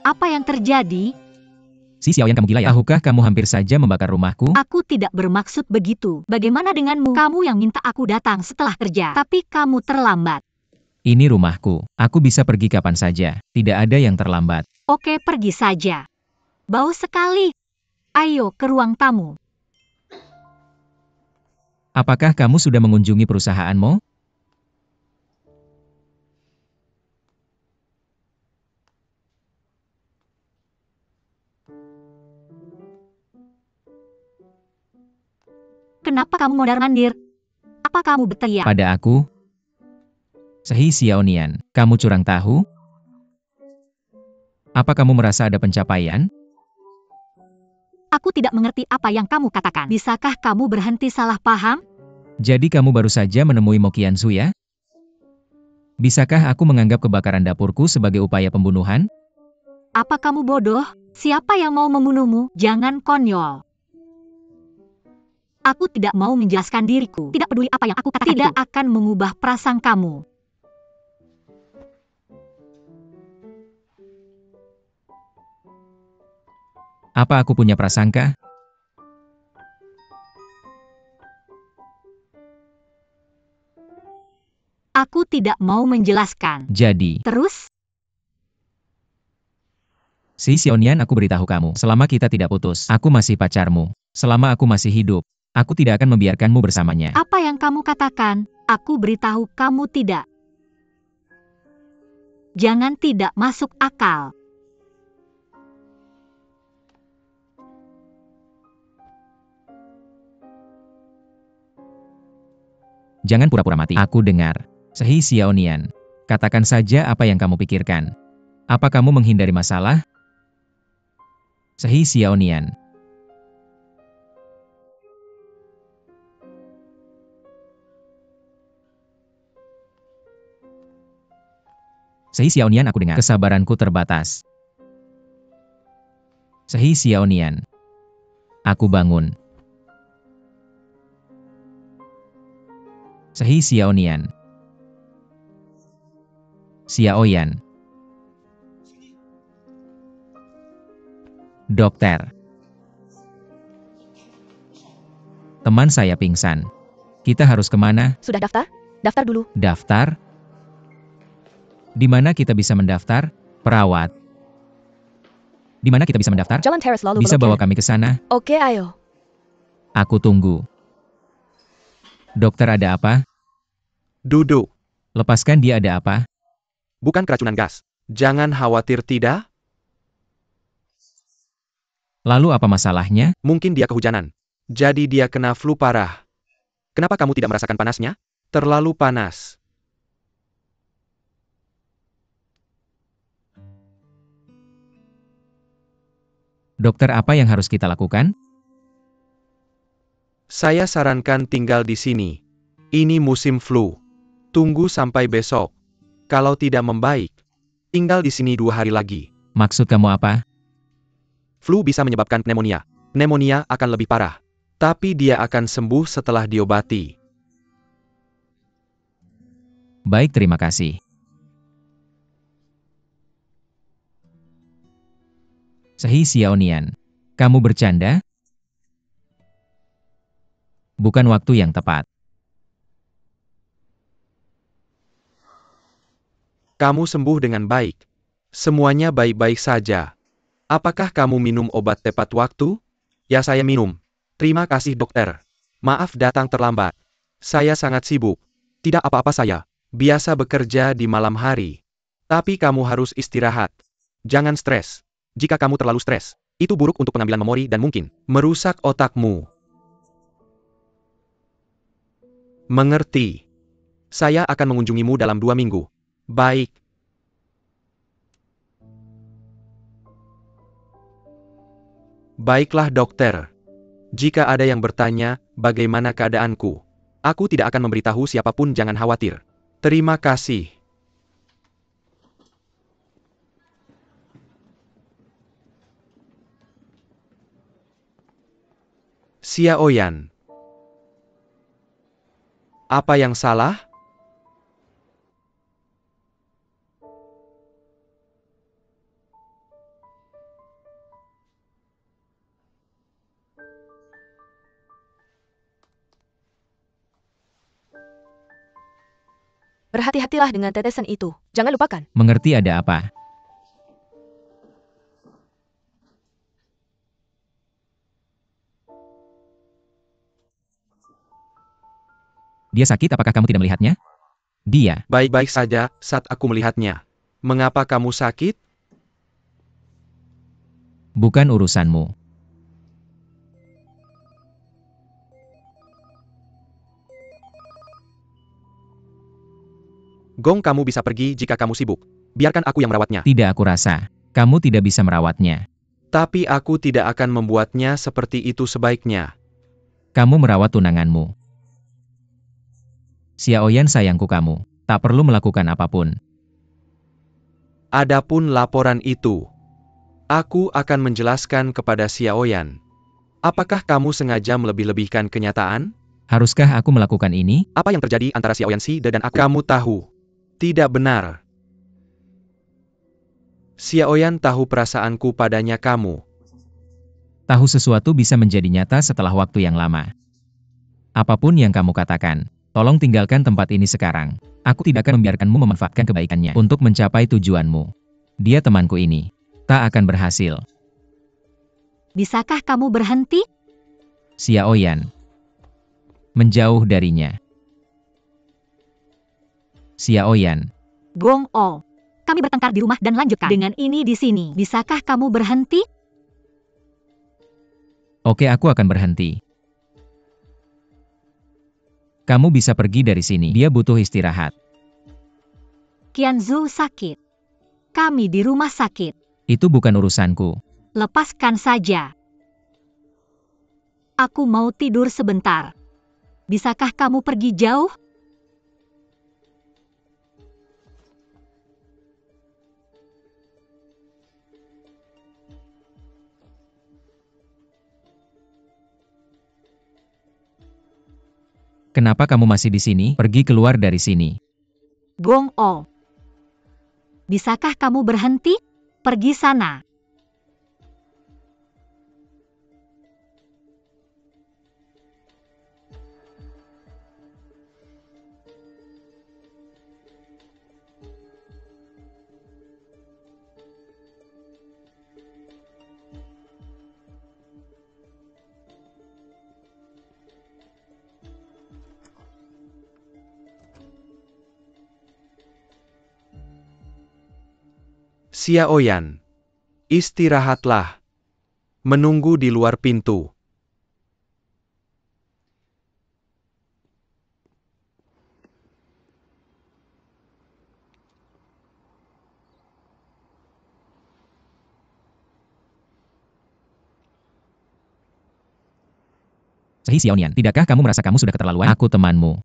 Apa yang terjadi? Si Xiaoyan, kamu gila ya? Tahukah kamu hampir saja membakar rumahku? Aku tidak bermaksud begitu. Bagaimana denganmu? Kamu yang minta aku datang setelah kerja, tapi kamu terlambat. Ini rumahku. Aku bisa pergi kapan saja. Tidak ada yang terlambat. Oke, pergi saja. Bau sekali. Ayo ke ruang tamu. Apakah kamu sudah mengunjungi perusahaanmu? Kenapa kamu mondar-mandir? Apa kamu berteriak? Pada aku? Sehi Xiaonian, kamu curang tahu? Apa kamu merasa ada pencapaian? Aku tidak mengerti apa yang kamu katakan. Bisakah kamu berhenti salah paham? Jadi kamu baru saja menemui Mo Qianzu ya? Bisakah aku menganggap kebakaran dapurku sebagai upaya pembunuhan? Apa kamu bodoh? Siapa yang mau membunuhmu? Jangan konyol. Aku tidak mau menjelaskan diriku. Tidak peduli apa yang aku katakan. Tidak akan mengubah prasangkamu. Apa aku punya prasangka? Aku tidak mau menjelaskan. Jadi, Terus? Si Xiaonian, aku beritahu kamu, selama kita tidak putus, aku masih pacarmu. Selama aku masih hidup, aku tidak akan membiarkanmu bersamanya. Apa yang kamu katakan? Aku beritahu kamu tidak. Jangan tidak masuk akal. Jangan pura-pura mati. Aku dengar. Sehi Xiaonian, katakan saja apa yang kamu pikirkan. Apa kamu menghindari masalah? Sehi Xiaonian. Sehi Xiaonian, aku dengar. Kesabaranku terbatas. Sehi Xiaonian. Aku bangun. Sehi Xiaonian. Xiaoyan. Dokter. Teman saya pingsan. Kita harus kemana? Sudah daftar? Daftar dulu. Daftar? Di mana kita bisa mendaftar? Perawat. Di mana kita bisa mendaftar? Jalan Terrace lalu Bisa Blok bawa K. kami ke sana? Oke, ayo. Aku tunggu. Dokter, ada apa? Duduk. Lepaskan dia, ada apa? Bukan keracunan gas. Jangan khawatir, tidak? Lalu apa masalahnya? Mungkin dia kehujanan. Jadi dia kena flu parah. Kenapa kamu tidak merasakan panasnya? Terlalu panas. Dokter, apa yang harus kita lakukan? Saya sarankan tinggal di sini. Ini musim flu. Tunggu sampai besok. Kalau tidak membaik, tinggal di sini 2 hari lagi. Maksud kamu apa? Flu bisa menyebabkan pneumonia. Pneumonia akan lebih parah. Tapi dia akan sembuh setelah diobati. Baik, terima kasih. Sehi Xiaonian, kamu bercanda? Bukan waktu yang tepat. Kamu sembuh dengan baik. Semuanya baik-baik saja. Apakah kamu minum obat tepat waktu? Ya, saya minum. Terima kasih, dokter. Maaf datang terlambat. Saya sangat sibuk. Tidak apa-apa, saya biasa bekerja di malam hari. Tapi kamu harus istirahat. Jangan stres. Jika kamu terlalu stres, itu buruk untuk pengambilan memori dan mungkin merusak otakmu. Mengerti. Saya akan mengunjungimu dalam 2 minggu. Baik. Baiklah, dokter. Jika ada yang bertanya, bagaimana keadaanku? Aku tidak akan memberitahu siapapun, jangan khawatir. Terima kasih. Xiaoyan. Apa yang salah? Berhati-hatilah dengan tetesan itu. Jangan lupakan. Mengerti ada apa? Dia sakit, apakah kamu tidak melihatnya? Dia. Baik-baik saja saat aku melihatnya. Mengapa kamu sakit? Bukan urusanmu. Gong, kamu bisa pergi jika kamu sibuk. Biarkan aku yang merawatnya. Tidak, aku rasa. Kamu tidak bisa merawatnya. Tapi aku tidak akan membuatnya seperti itu sebaiknya. Kamu merawat tunanganmu. Xiaoyan sayangku, kamu tak perlu melakukan apapun. Adapun laporan itu, aku akan menjelaskan kepada Xiaoyan. Apakah kamu sengaja melebih-lebihkan kenyataan? Haruskah aku melakukan ini? Apa yang terjadi antara Xiaoyan Si dan aku? Kamu tahu. Tidak benar. Xiaoyan tahu perasaanku padanya kamu. Tahu sesuatu bisa menjadi nyata setelah waktu yang lama. Apapun yang kamu katakan, tolong tinggalkan tempat ini sekarang. Aku tidak akan membiarkanmu memanfaatkan kebaikannya untuk mencapai tujuanmu. Dia temanku ini. Tak akan berhasil. Bisakah kamu berhenti? Xiaoyan. Menjauh darinya. Xiaoyan. Gong Oh. Kami bertengkar di rumah dan lanjutkan dengan ini di sini. Bisakah kamu berhenti? Oke, aku akan berhenti. Kamu bisa pergi dari sini. Dia butuh istirahat. Qianzu sakit. Kami di rumah sakit. Itu bukan urusanku. Lepaskan saja. Aku mau tidur sebentar. Bisakah kamu pergi jauh? Kenapa kamu masih di sini? Pergi keluar dari sini. Gong Oh. Bisakah kamu berhenti? Pergi sana. Xiaoyan, istirahatlah. Menunggu di luar pintu. Xiaoyan, tidakkah kamu merasa kamu sudah keterlaluan? Aku temanmu.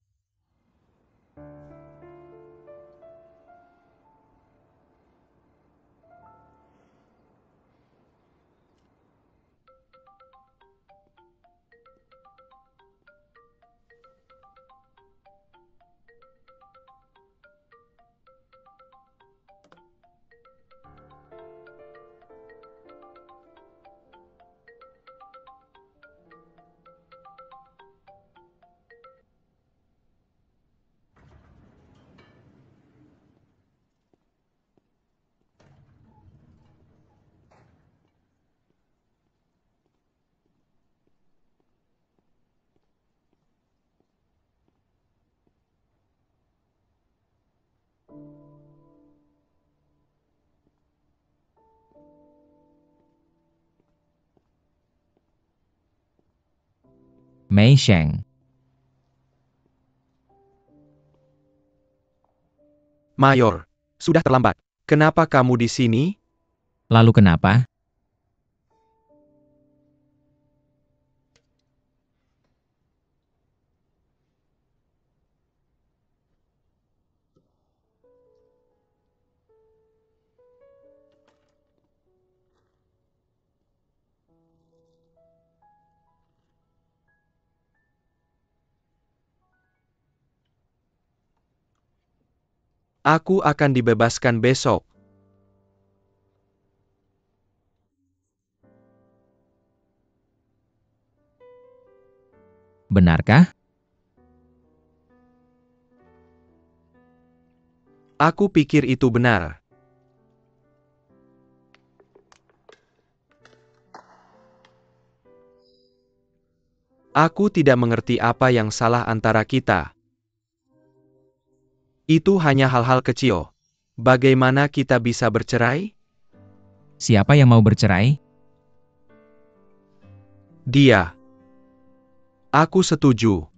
Mei Sheng. Mayor, sudah terlambat. Kenapa kamu di sini? Lalu kenapa? Aku akan dibebaskan besok. Benarkah? Aku pikir itu benar. Aku tidak mengerti apa yang salah antara kita. Itu hanya hal-hal kecil. Bagaimana kita bisa bercerai? Siapa yang mau bercerai? Dia. Aku setuju.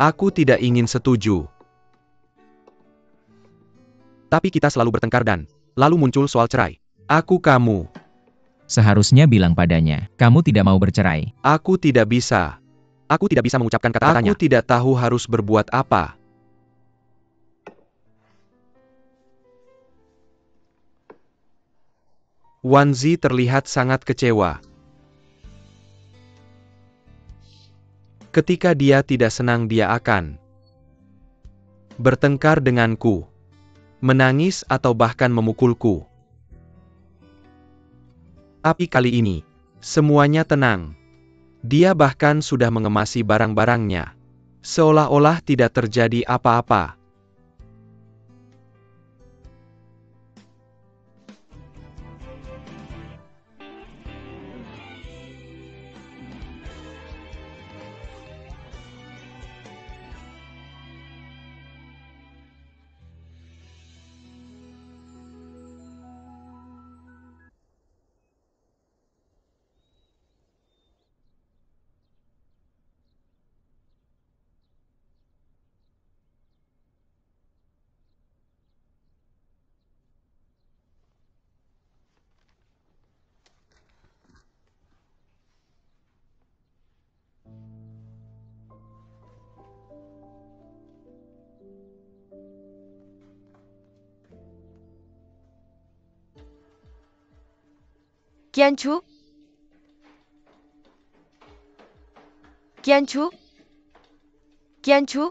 Aku tidak ingin setuju. Tapi kita selalu bertengkar dan lalu muncul soal cerai. Kamu. Seharusnya bilang padanya, kamu tidak mau bercerai. Aku tidak bisa. Aku tidak bisa mengucapkan kata-katanya. Aku tidak tahu harus berbuat apa. Wanzi terlihat sangat kecewa. Ketika dia tidak senang, dia akan bertengkar denganku, menangis atau bahkan memukulku. Tapi kali ini, semuanya tenang. Dia bahkan sudah mengemasi barang-barangnya, seolah-olah tidak terjadi apa-apa. Qianchu? Qianchu? Qianchu?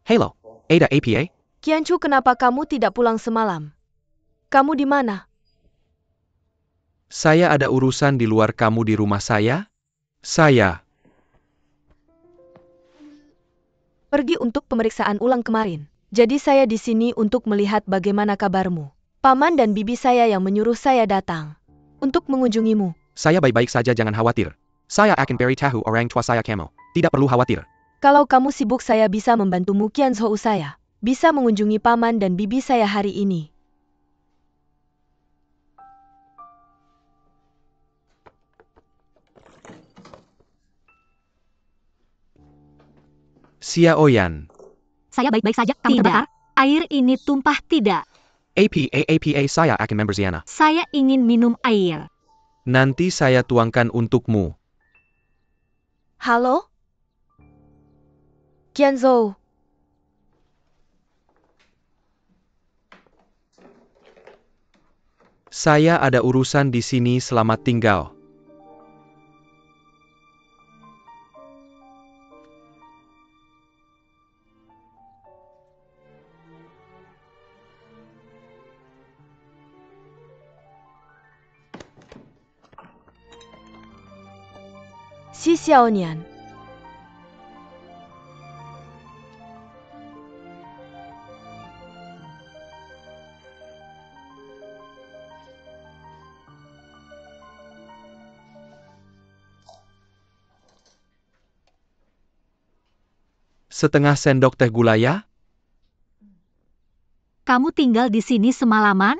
Halo, Ada APA? Qianchu, kenapa kamu tidak pulang semalam? Kamu di mana? Saya ada urusan di luar. Kamu di rumah saya? Saya. Pergi untuk pemeriksaan ulang kemarin. Jadi saya di sini untuk melihat bagaimana kabarmu. Paman dan bibi saya yang menyuruh saya datang untuk mengunjungimu. Saya baik-baik saja, jangan khawatir. Saya akan beritahu orang tua saya kamu. Tidak perlu khawatir. Kalau kamu sibuk, saya bisa membantumu. Qianzhou, saya bisa mengunjungi paman dan bibi saya hari ini. Xia Oyan. Saya baik-baik saja. Kamu terbakar? Air ini tumpah tidak. APA, saya akan membersiana. Saya ingin minum air. Nanti saya tuangkan untukmu. Halo? Qianzhou. Saya ada urusan di sini, selamat tinggal. Xi Xiaonian. Setengah sendok teh gula ya? Kamu tinggal di sini semalaman?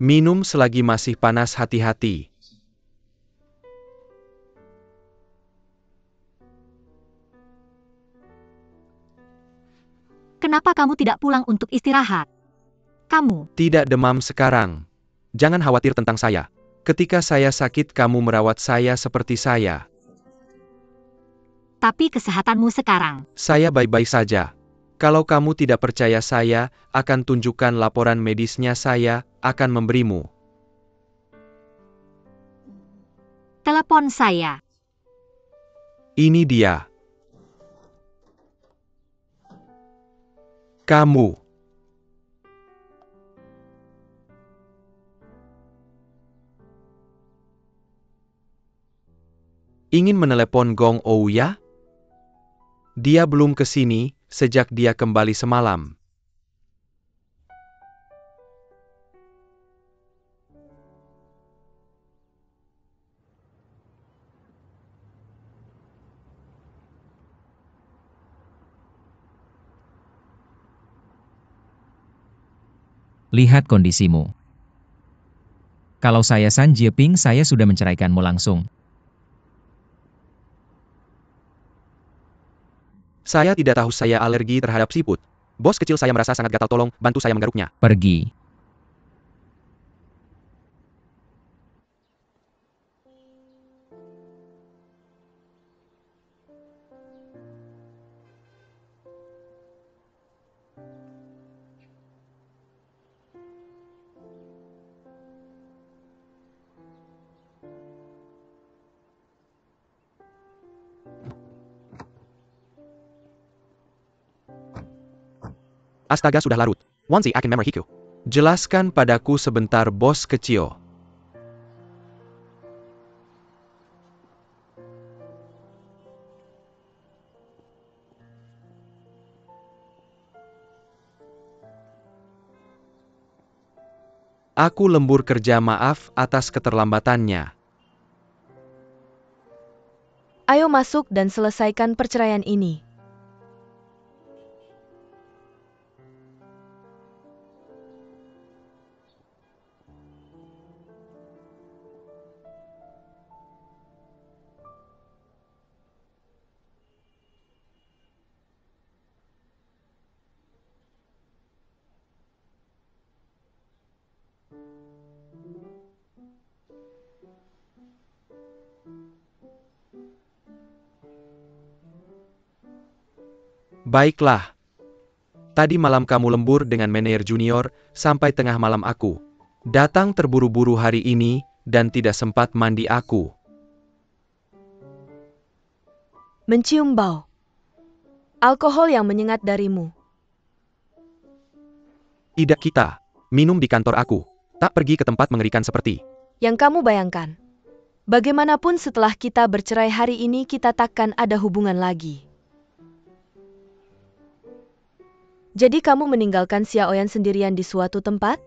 Minum selagi masih panas, hati-hati. Kenapa kamu tidak pulang untuk istirahat? Kamu, Tidak demam sekarang. Jangan khawatir tentang saya. Ketika saya sakit, kamu merawat saya seperti saya. tapi kesehatanmu sekarang. Saya baik-baik saja. Kalau kamu tidak percaya saya, akan tunjukkan laporan medisnya, saya akan memberimu. Telepon saya. Ini dia. Kamu. Ingin menelepon Gong Ou ya? Dia belum ke sini sejak dia kembali semalam. Lihat kondisimu. Kalau saya San Jieping, saya sudah menceraikanmu langsung. Saya tidak tahu, saya alergi terhadap siput. Bos kecil saya merasa sangat gatal, tolong bantu saya menggaruknya. Pergi. Astaga, sudah larut. Wanzi akan memory hiku. Jelaskan padaku sebentar, bos kecil. Aku lembur kerja, maaf atas keterlambatannya. Ayo masuk dan selesaikan perceraian ini. Baiklah. Tadi malam kamu lembur dengan manajer junior, sampai tengah malam aku datang terburu-buru hari ini, dan tidak sempat mandi aku. Mencium bau alkohol yang menyengat darimu. Tidak, kita minum di kantor aku. Tak pergi ke tempat mengerikan seperti. Yang kamu bayangkan. Bagaimanapun setelah kita bercerai hari ini kita takkan ada hubungan lagi. Jadi kamu meninggalkan Xiaoyan sendirian di suatu tempat?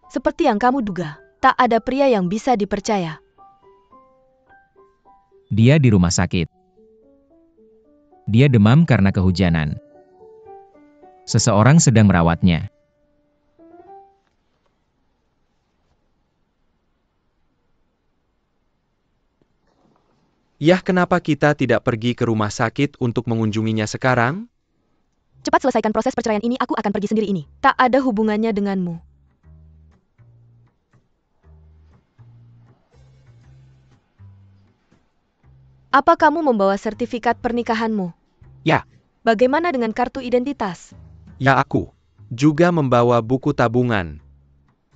Seperti yang kamu duga, tak ada pria yang bisa dipercaya. Dia di rumah sakit. Dia demam karena kehujanan. Seseorang sedang merawatnya. Yah, kenapa kita tidak pergi ke rumah sakit untuk mengunjunginya sekarang? Cepat selesaikan proses perceraian ini, aku akan pergi sendiri ini. Tak ada hubungannya denganmu. Apa kamu membawa sertifikat pernikahanmu? Ya. Bagaimana dengan kartu identitas? Ya, aku juga membawa buku tabungan.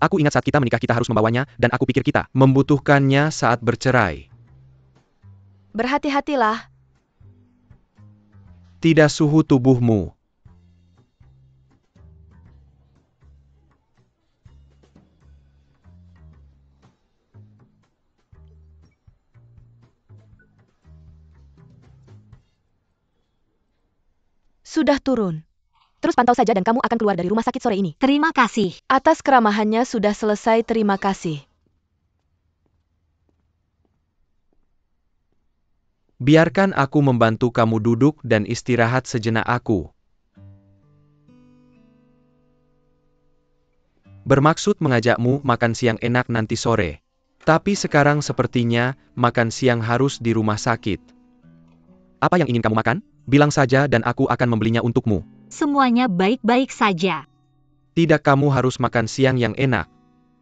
Aku ingat saat kita menikah kita harus membawanya, dan aku pikir kita membutuhkannya saat bercerai. Berhati-hatilah. Tidak suhu tubuhmu. Sudah turun. Terus pantau saja dan kamu akan keluar dari rumah sakit sore ini. Terima kasih. Atas keramahannya sudah selesai, terima kasih. Biarkan aku membantu kamu duduk dan istirahat sejenak aku. Bermaksud mengajakmu makan siang enak nanti sore. Tapi sekarang sepertinya makan siang harus di rumah sakit. Apa yang ingin kamu makan? Bilang saja dan aku akan membelinya untukmu. Semuanya baik-baik saja. Tidak, kamu harus makan siang yang enak.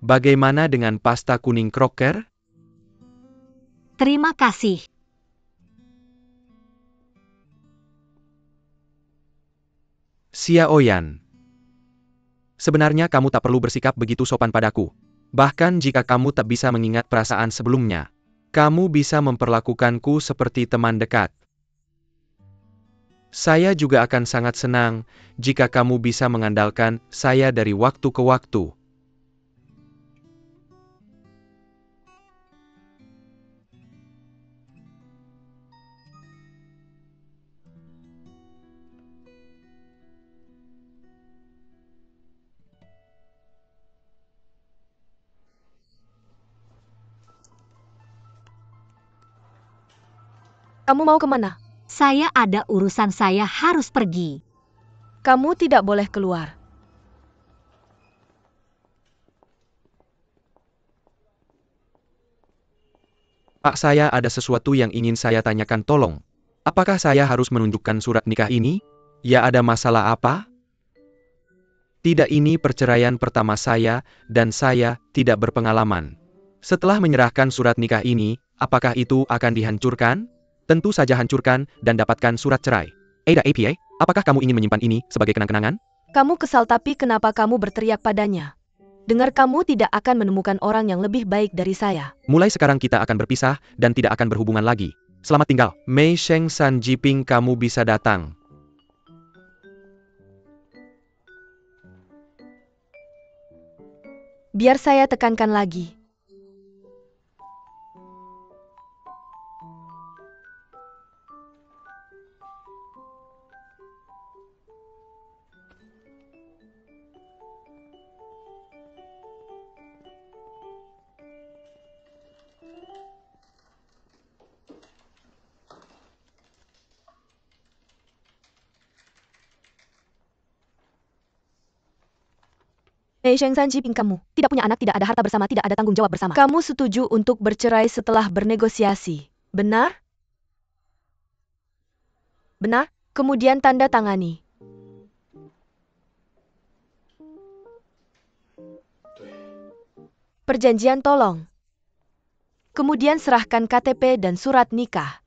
Bagaimana dengan pasta kuning kroker? Terima kasih. Xiaoyan. Sebenarnya kamu tak perlu bersikap begitu sopan padaku. Bahkan jika kamu tak bisa mengingat perasaan sebelumnya, kamu bisa memperlakukanku seperti teman dekat. Saya juga akan sangat senang jika kamu bisa mengandalkan saya dari waktu ke waktu. Kamu mau kemana? Saya ada urusan, saya harus pergi. Kamu tidak boleh keluar. Pak, saya ada sesuatu yang ingin saya tanyakan, tolong. Apakah saya harus menunjukkan surat nikah ini? Ya, ada masalah apa? Tidak, ini perceraian pertama saya, dan saya tidak berpengalaman. Setelah menyerahkan surat nikah ini, apakah itu akan dihancurkan? Tentu saja hancurkan, dan dapatkan surat cerai. Ada APA, apakah kamu ingin menyimpan ini sebagai kenang-kenangan? Kamu kesal, tapi kenapa kamu berteriak padanya? Dengar, kamu tidak akan menemukan orang yang lebih baik dari saya. Mulai sekarang kita akan berpisah, dan tidak akan berhubungan lagi. Selamat tinggal. Mei Sheng San Jiping, kamu bisa datang. Biar saya tekankan lagi. Mei Sheng San Jiping, kamu tidak punya anak, tidak ada harta bersama, tidak ada tanggung jawab bersama. Kamu setuju untuk bercerai setelah bernegosiasi, benar? Benar? Kemudian tanda tangani. Perjanjian, tolong. Kemudian serahkan KTP dan surat nikah.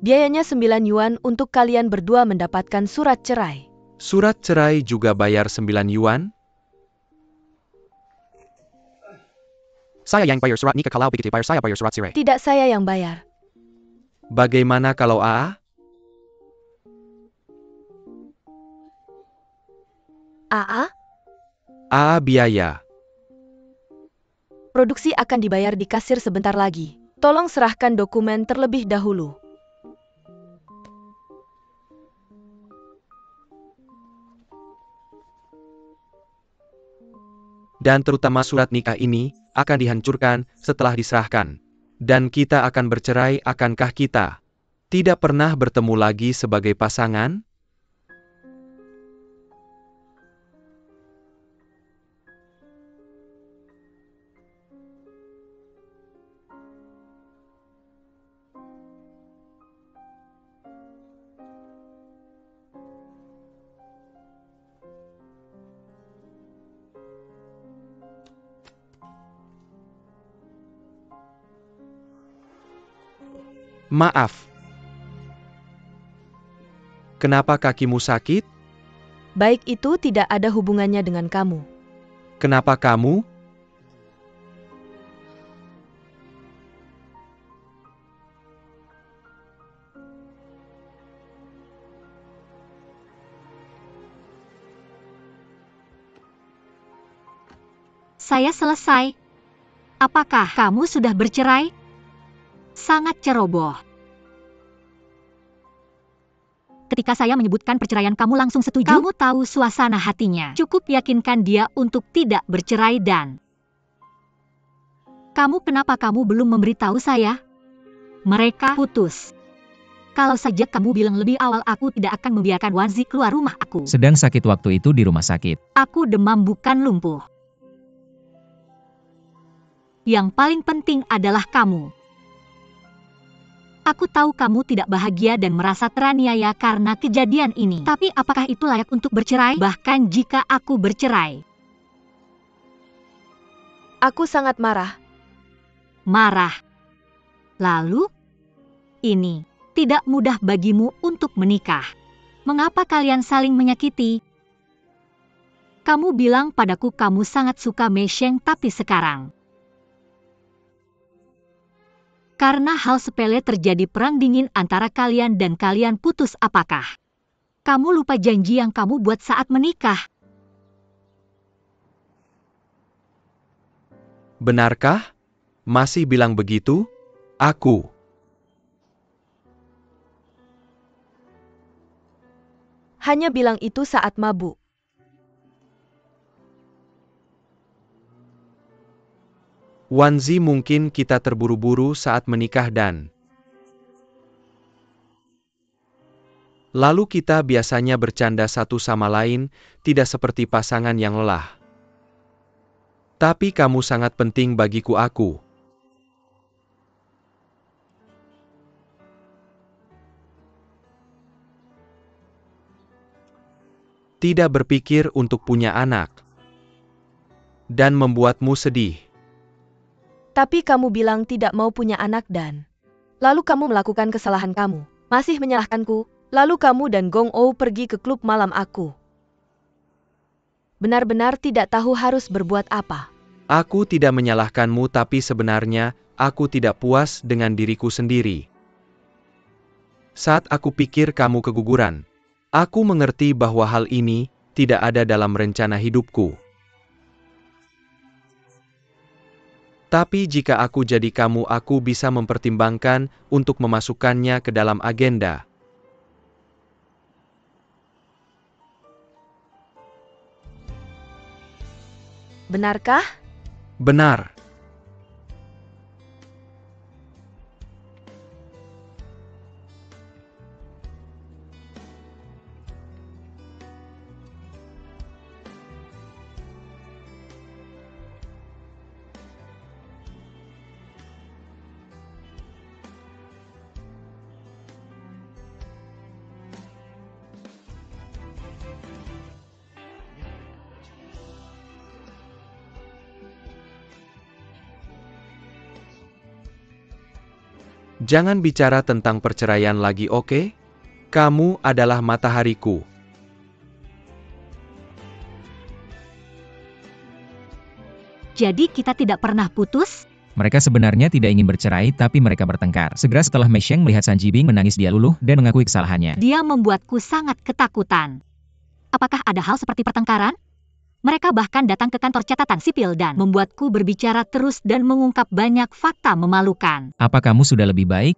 Biayanya 9 yuan untuk kalian berdua mendapatkan surat cerai. Surat cerai juga bayar 9 yuan? Saya yang bayar surat nikah, kalau begitu bayar saya bayar surat cerai. Tidak, saya yang bayar. Bagaimana kalau AA? AA? AA biaya. Produksi akan dibayar di kasir sebentar lagi. Tolong serahkan dokumen terlebih dahulu. Dan terutama surat nikah ini akan dihancurkan setelah diserahkan. Dan kita akan bercerai, akankah kita tidak pernah bertemu lagi sebagai pasangan? Maaf. Kenapa kakimu sakit? Baik, itu tidak ada hubungannya dengan kamu. Kenapa kamu? Saya selesai. Apakah kamu sudah bercerai? Sangat ceroboh. Ketika saya menyebutkan perceraian kamu langsung setuju? Kamu tahu suasana hatinya. Cukup yakinkan dia untuk tidak bercerai dan... Kenapa kamu belum memberitahu saya? Mereka putus. Kalau saja kamu bilang lebih awal, aku tidak akan membiarkan Wanzi keluar rumah aku. Sedang sakit waktu itu di rumah sakit. Aku demam bukan lumpuh. Yang paling penting adalah kamu. Aku tahu kamu tidak bahagia dan merasa teraniaya karena kejadian ini. Tapi apakah itu layak untuk bercerai? Bahkan jika aku bercerai. Aku sangat marah. Marah. Lalu, ini tidak mudah bagimu untuk menikah. Mengapa kalian saling menyakiti? Kamu bilang padaku kamu sangat suka Mei Sheng, tapi sekarang karena hal sepele terjadi perang dingin antara kalian dan kalian putus. Apakah kamu lupa janji yang kamu buat saat menikah? Benarkah? Masih bilang begitu? Aku. Hanya bilang itu saat mabuk. Wanzi, mungkin kita terburu-buru saat menikah dan... Lalu kita biasanya bercanda satu sama lain, tidak seperti pasangan yang lelah. Tapi kamu sangat penting bagiku. Aku tidak berpikir untuk punya anak dan membuatmu sedih. Tapi kamu bilang tidak mau punya anak dan... Lalu kamu melakukan kesalahan kamu. Masih menyalahkanku. Lalu kamu dan Gong Ou pergi ke klub malam aku. Benar-benar tidak tahu harus berbuat apa. Aku tidak menyalahkanmu, tapi sebenarnya aku tidak puas dengan diriku sendiri. Saat aku pikir kamu keguguran, aku mengerti bahwa hal ini tidak ada dalam rencana hidupku. Tapi jika aku jadi kamu, aku bisa mempertimbangkan untuk memasukkannya ke dalam agenda. Benarkah? Benar. Jangan bicara tentang perceraian lagi, oke? Kamu adalah matahariku. Jadi kita tidak pernah putus? Mereka sebenarnya tidak ingin bercerai, tapi mereka bertengkar. Segera setelah Mei Sheng melihat San Jibing menangis, dia luluh dan mengakui kesalahannya. Dia membuatku sangat ketakutan. Apakah ada hal seperti pertengkaran? Mereka bahkan datang ke kantor catatan sipil dan membuatku berbicara terus dan mengungkap banyak fakta memalukan. Apa kamu sudah lebih baik?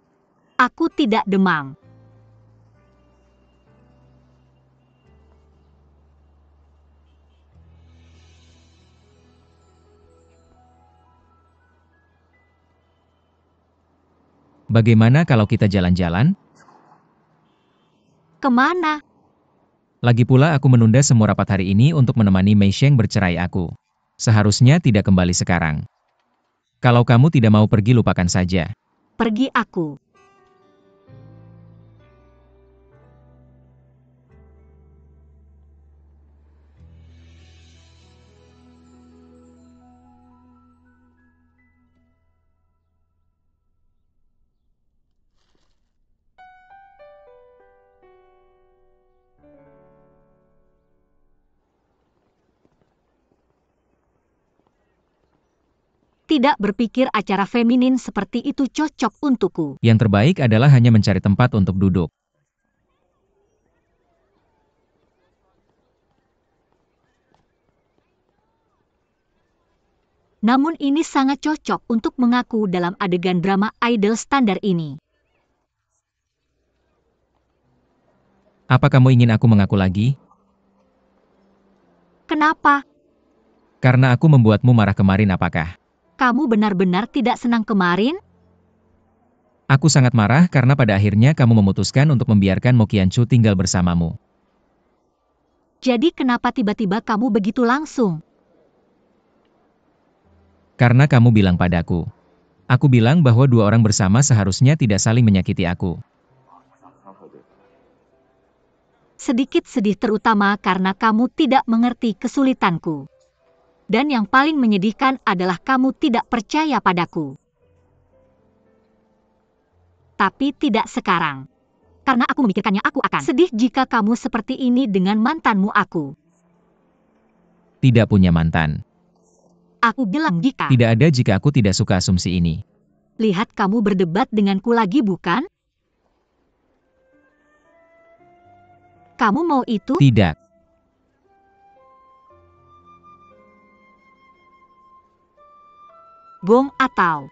Aku tidak demam. Bagaimana kalau kita jalan-jalan? Kemana? Lagi pula aku menunda semua rapat hari ini untuk menemani Mei Sheng bercerai aku. Seharusnya tidak kembali sekarang. Kalau kamu tidak mau pergi, lupakan saja. Pergi aku. Tidak berpikir acara feminin seperti itu cocok untukku. Yang terbaik adalah hanya mencari tempat untuk duduk. Namun ini sangat cocok untuk mengaku dalam adegan drama idol standar ini. Apa kamu ingin aku mengaku lagi? Kenapa? Karena aku membuatmu marah kemarin apakah? Kamu benar-benar tidak senang kemarin? Aku sangat marah karena pada akhirnya kamu memutuskan untuk membiarkan Mo Qianchu tinggal bersamamu. Jadi kenapa tiba-tiba kamu begitu langsung? Karena kamu bilang padaku. Aku bilang bahwa dua orang bersama seharusnya tidak saling menyakiti aku. Sedikit sedih terutama karena kamu tidak mengerti kesulitanku. Dan yang paling menyedihkan adalah kamu tidak percaya padaku. Tapi tidak sekarang. Karena aku memikirkannya aku akan sedih jika kamu seperti ini dengan mantanmu aku. Tidak punya mantan. Aku bilang jika. Tidak ada jika aku tidak suka asumsi ini. Lihat kamu berdebat denganku lagi bukan? Kamu mau itu? Tidak. Gong atau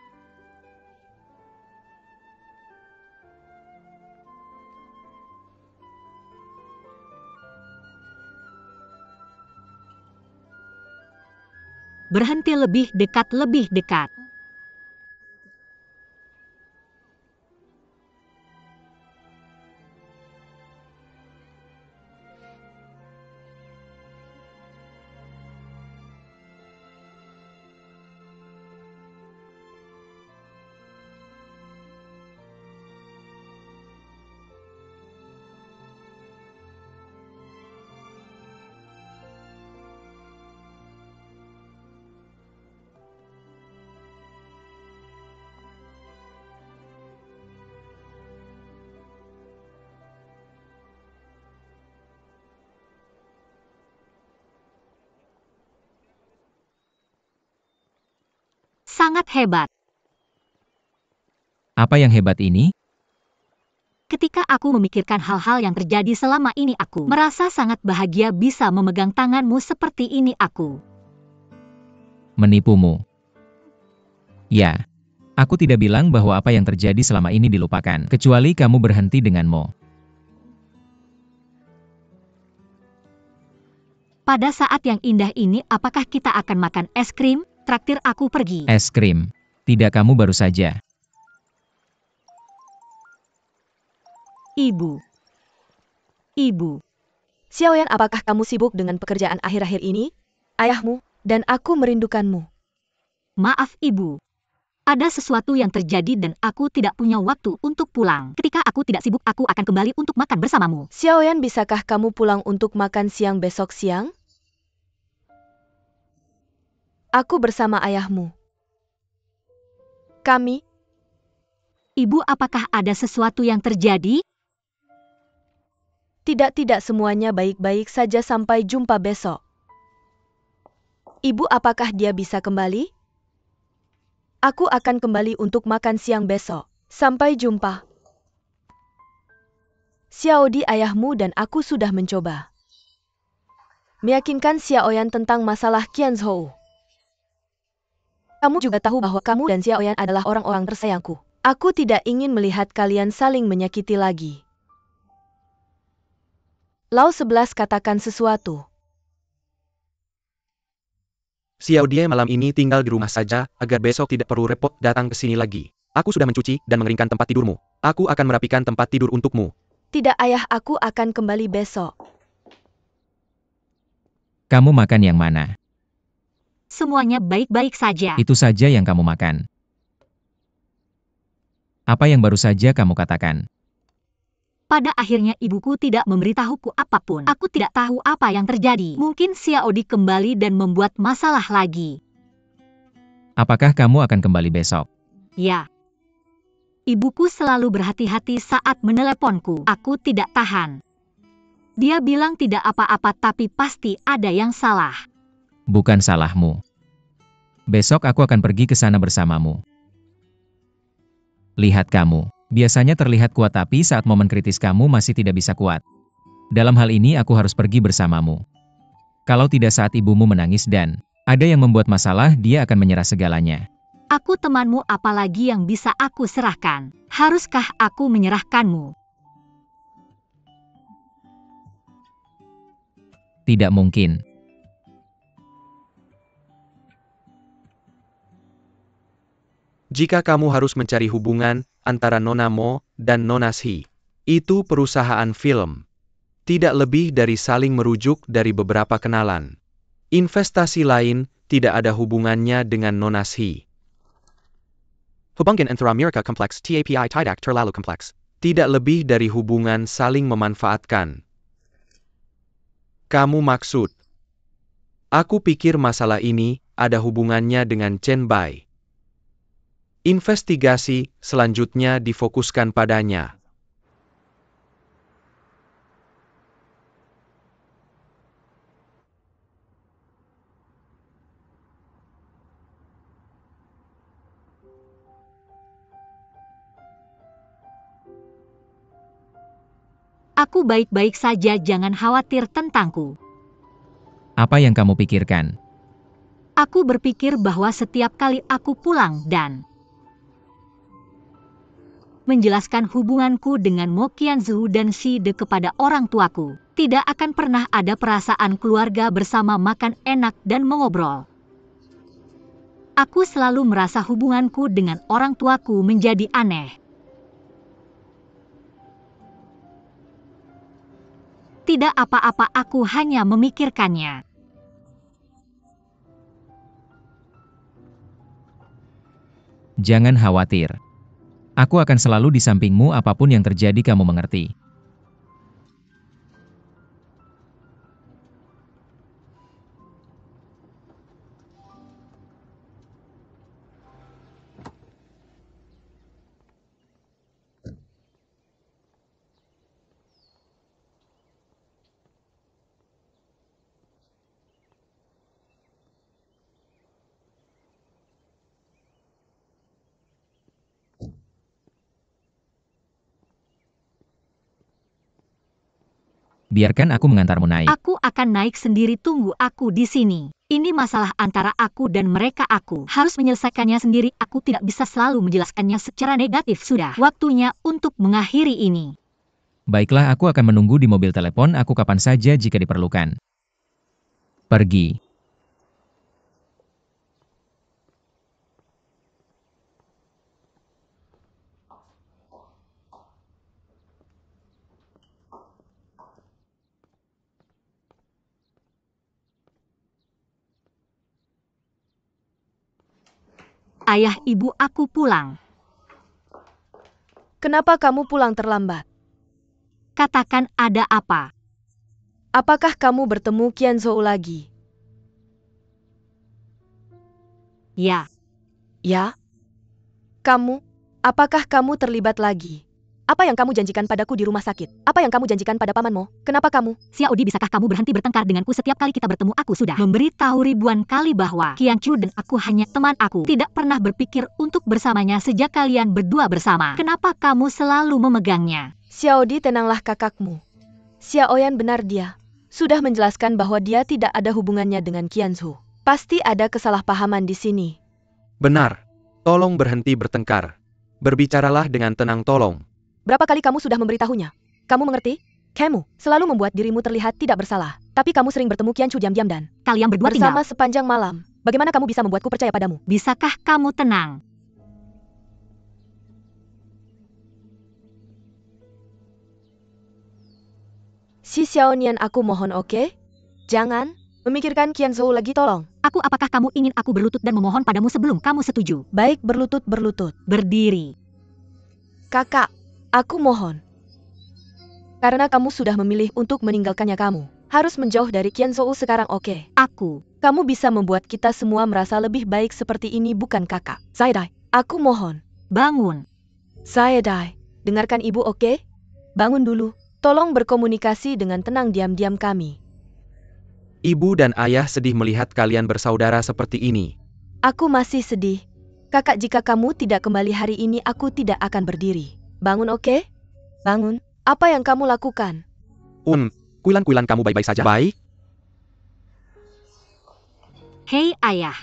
berhenti lebih dekat, lebih dekat. Sangat hebat. Apa yang hebat ini? Ketika aku memikirkan hal-hal yang terjadi selama ini aku merasa sangat bahagia bisa memegang tanganmu seperti ini aku. Menipumu. Ya. Aku tidak bilang bahwa apa yang terjadi selama ini dilupakan, kecuali kamu berhenti dengan Mo. Pada saat yang indah ini apakah kita akan makan es krim? Traktir aku pergi. Es krim. Tidak, kamu baru saja. Ibu. Ibu. Xiaoyan, apakah kamu sibuk dengan pekerjaan akhir-akhir ini? Ayahmu dan aku merindukanmu. Maaf ibu. Ada sesuatu yang terjadi dan aku tidak punya waktu untuk pulang. Ketika aku tidak sibuk aku akan kembali untuk makan bersamamu. Xiaoyan, bisakah kamu pulang untuk makan siang besok siang? Aku bersama ayahmu. Kami. Ibu, apakah ada sesuatu yang terjadi? Tidak, semuanya baik-baik saja, sampai jumpa besok. Ibu, apakah dia bisa kembali? Aku akan kembali untuk makan siang besok. Sampai jumpa. Xiaodi, ayahmu dan aku sudah mencoba meyakinkan Xiaoyan tentang masalah Qianzhou. Kamu juga tahu bahwa kamu dan Xiaoyan adalah orang-orang tersayangku. Aku tidak ingin melihat kalian saling menyakiti lagi. Lau 11 katakan sesuatu. Xiaodie malam ini tinggal di rumah saja, agar besok tidak perlu repot datang ke sini lagi. Aku sudah mencuci dan mengeringkan tempat tidurmu. Aku akan merapikan tempat tidur untukmu. Tidak ayah, aku akan kembali besok. Kamu makan yang mana? Semuanya baik-baik saja. Itu saja yang kamu makan. Apa yang baru saja kamu katakan? Pada akhirnya ibuku tidak memberitahuku apapun. Aku tidak tahu apa yang terjadi. Mungkin Xiaodi kembali dan membuat masalah lagi. Apakah kamu akan kembali besok? Ya. Ibuku selalu berhati-hati saat meneleponku. Aku tidak tahan. Dia bilang tidak apa-apa tapi pasti ada yang salah. Bukan salahmu. Besok aku akan pergi ke sana bersamamu. Lihat kamu. Biasanya terlihat kuat tapi saat momen kritis kamu masih tidak bisa kuat. Dalam hal ini aku harus pergi bersamamu. Kalau tidak saat ibumu menangis dan ada yang membuat masalah, dia akan menyerah segalanya. Aku temanmu, apalagi yang bisa aku serahkan. Haruskah aku menyerahkanmu? Tidak mungkin. Jika kamu harus mencari hubungan antara Nona Mo dan Nona Shi, itu perusahaan film. Tidak lebih dari saling merujuk dari beberapa kenalan. Investasi lain tidak ada hubungannya dengan Nona Shi. Hubungan antara mereka kompleks tapi tidak terlalu kompleks. Tidak lebih dari hubungan saling memanfaatkan. Kamu maksud? Aku pikir masalah ini ada hubungannya dengan Chen Bai. Investigasi selanjutnya difokuskan padanya. Aku baik-baik saja, jangan khawatir tentangku. Apa yang kamu pikirkan? Aku berpikir bahwa setiap kali aku pulang dan menjelaskan hubunganku dengan Mo Qianzu dan Shi De kepada orang tuaku, tidak akan pernah ada perasaan keluarga bersama makan enak dan mengobrol. Aku selalu merasa hubunganku dengan orang tuaku menjadi aneh. Tidak apa-apa, aku hanya memikirkannya. Jangan khawatir. Aku akan selalu di sampingmu apapun yang terjadi, kamu mengerti. Biarkan aku mengantarmu naik. Aku akan naik sendiri, tunggu aku di sini. Ini masalah antara aku dan mereka, aku harus menyelesaikannya sendiri. Aku tidak bisa selalu menjelaskannya secara negatif. Sudah waktunya untuk mengakhiri ini. Baiklah, aku akan menunggu di mobil telepon aku kapan saja jika diperlukan. Pergi. Ayah, ibu, aku pulang. Kenapa kamu pulang terlambat? Katakan, ada apa? Apakah kamu bertemu Qianzhou lagi? Ya, Ya? Kamu? Apakah kamu terlibat lagi? Apa yang kamu janjikan padaku di rumah sakit? Apa yang kamu janjikan pada pamanmu? Kenapa kamu? Xiaodi, bisakah kamu berhenti bertengkar denganku setiap kali kita bertemu? Aku sudah memberitahu ribuan kali bahwa Qianchu dan aku hanya teman. Aku tidak pernah berpikir untuk bersamanya sejak kalian berdua bersama. Kenapa kamu selalu memegangnya? Xiaodi, tenanglah kakakmu. Xiaoyan benar, dia sudah menjelaskan bahwa dia tidak ada hubungannya dengan Qianzhou. Pasti ada kesalahpahaman di sini. Benar. Tolong berhenti bertengkar. Berbicaralah dengan tenang, tolong. Berapa kali kamu sudah memberitahunya? Kamu mengerti? Kamu selalu membuat dirimu terlihat tidak bersalah. Tapi kamu sering bertemu Qianchu diam-diam dan Kalian berdua bersama tinggal. sepanjang malam. Bagaimana kamu bisa membuatku percaya padamu? Bisakah kamu tenang? Si Xiaonian, aku mohon, oke? Jangan memikirkan Qianzhou lagi, tolong. Apakah kamu ingin aku berlutut dan memohon padamu sebelum kamu setuju? Baik, berlutut. Berdiri. Kakak, aku mohon. Karena kamu sudah memilih untuk meninggalkannya, kamu harus menjauh dari Qianzhou sekarang, oke? Kamu bisa membuat kita semua merasa lebih baik seperti ini, bukan kakak? Zaidai, aku mohon. Bangun. Zaidai, dengarkan ibu, oke? Bangun dulu. Tolong berkomunikasi dengan tenang, diam-diam kami. Ibu dan ayah sedih melihat kalian bersaudara seperti ini. Aku masih sedih. Kakak, jika kamu tidak kembali hari ini, aku tidak akan berdiri. Bangun, oke? Bangun. Apa yang kamu lakukan? Kuilan kamu baik-baik saja. Baik? Hei ayah.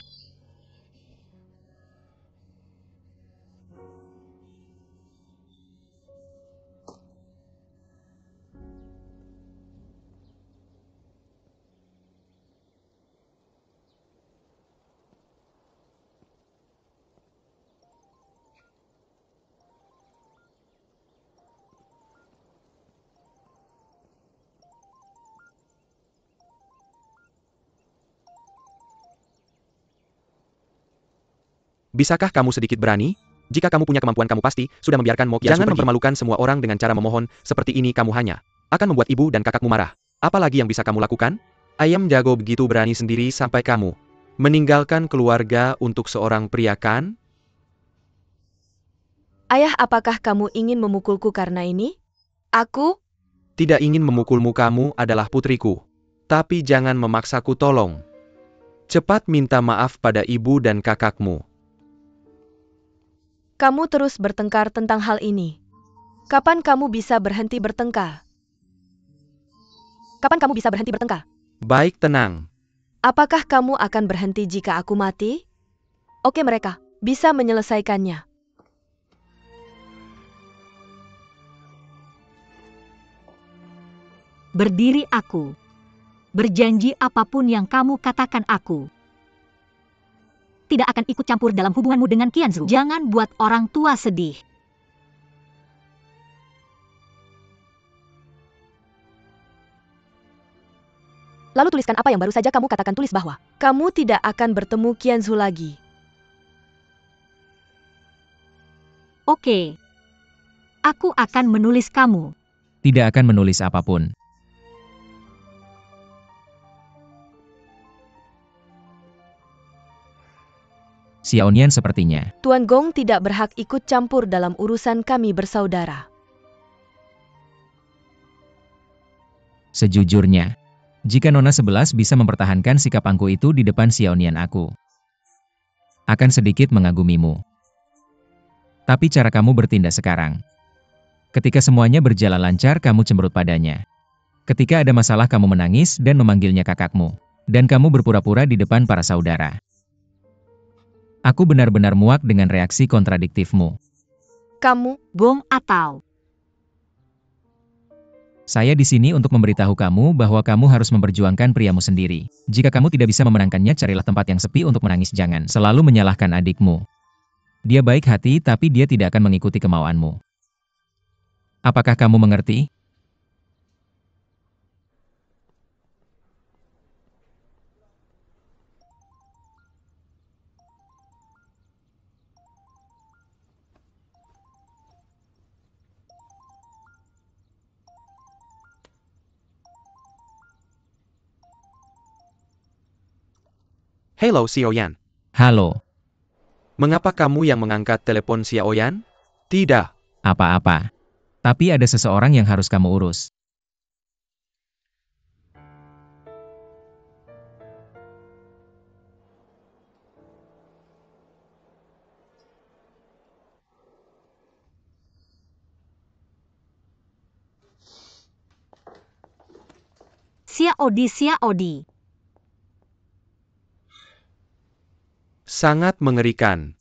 Bisakah kamu sedikit berani? Jika kamu punya kemampuan kamu pasti sudah membiarkan Mo Qianzu pergi. Jangan mempermalukan semua orang dengan cara memohon, seperti ini kamu hanya akan membuat ibu dan kakakmu marah. Apalagi yang bisa kamu lakukan? Ayam jago begitu berani sendiri sampai kamu meninggalkan keluarga untuk seorang pria kan? Ayah, apakah kamu ingin memukulku karena ini? Aku? Tidak ingin memukulmu, kamu adalah putriku. Tapi jangan memaksaku, tolong. Cepat minta maaf pada ibu dan kakakmu. Kamu terus bertengkar tentang hal ini. Kapan kamu bisa berhenti bertengkar? Kapan kamu bisa berhenti bertengkar? Baik, tenang. Apakah kamu akan berhenti jika aku mati? Oke, mereka bisa menyelesaikannya. Berdiri aku. Berjanji apapun yang kamu katakan aku tidak akan ikut campur dalam hubunganmu dengan Qianzu. Jangan buat orang tua sedih. Lalu tuliskan apa yang baru saja kamu katakan. Tulis bahwa kamu tidak akan bertemu Qianzu lagi. Oke. Aku akan menulis kamu. Tidak akan menulis apapun. Xiaonian sepertinya. Tuan Gong tidak berhak ikut campur dalam urusan kami bersaudara. Sejujurnya, jika Nona 11 bisa mempertahankan sikap angkuh itu di depan Xiaonian, aku akan sedikit mengagumimu. Tapi cara kamu bertindak sekarang. Ketika semuanya berjalan lancar, kamu cemberut padanya. Ketika ada masalah, kamu menangis dan memanggilnya kakakmu. Dan kamu berpura-pura di depan para saudara. Aku benar-benar muak dengan reaksi kontradiktifmu. Kamu, Gong atau Saya di sini untuk memberitahu kamu bahwa kamu harus memperjuangkan priamu sendiri. Jika kamu tidak bisa memenangkannya, carilah tempat yang sepi untuk menangis. Jangan selalu menyalahkan adikmu. Dia baik hati, tapi dia tidak akan mengikuti kemauanmu. Apakah kamu mengerti? Halo, Xiaoyan. Halo, Mengapa kamu yang mengangkat telepon Xiaoyan? Tidak. apa-apa. Tapi ada seseorang yang harus kamu urus. Xiaodi. Sangat mengerikan.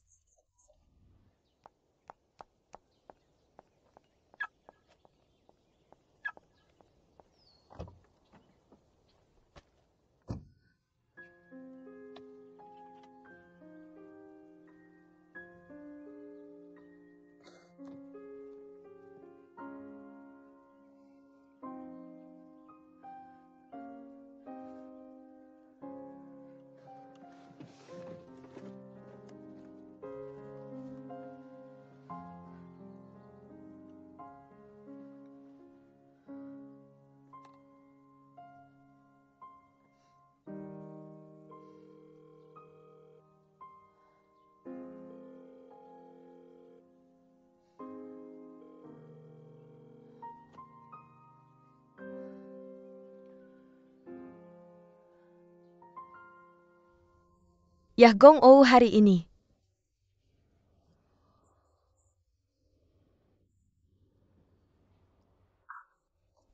Yah Gong Ou hari ini.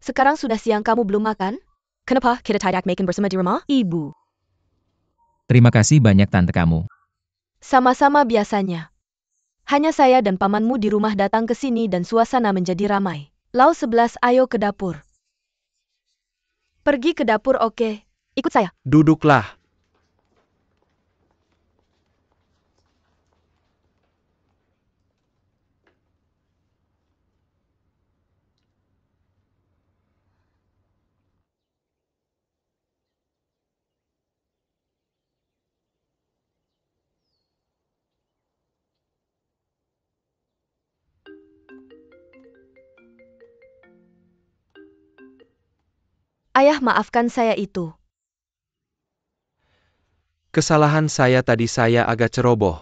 Sekarang sudah siang, kamu belum makan? Kenapa kita tidak makan bersama di rumah? Ibu. Terima kasih banyak tante kamu. Sama-sama biasanya. Hanya saya dan pamanmu di rumah datang ke sini dan suasana menjadi ramai. Lau 11, ayo ke dapur. Pergi ke dapur, oke? Ikut saya. Duduklah. Ayah, maafkan saya itu. Kesalahan saya tadi, saya agak ceroboh.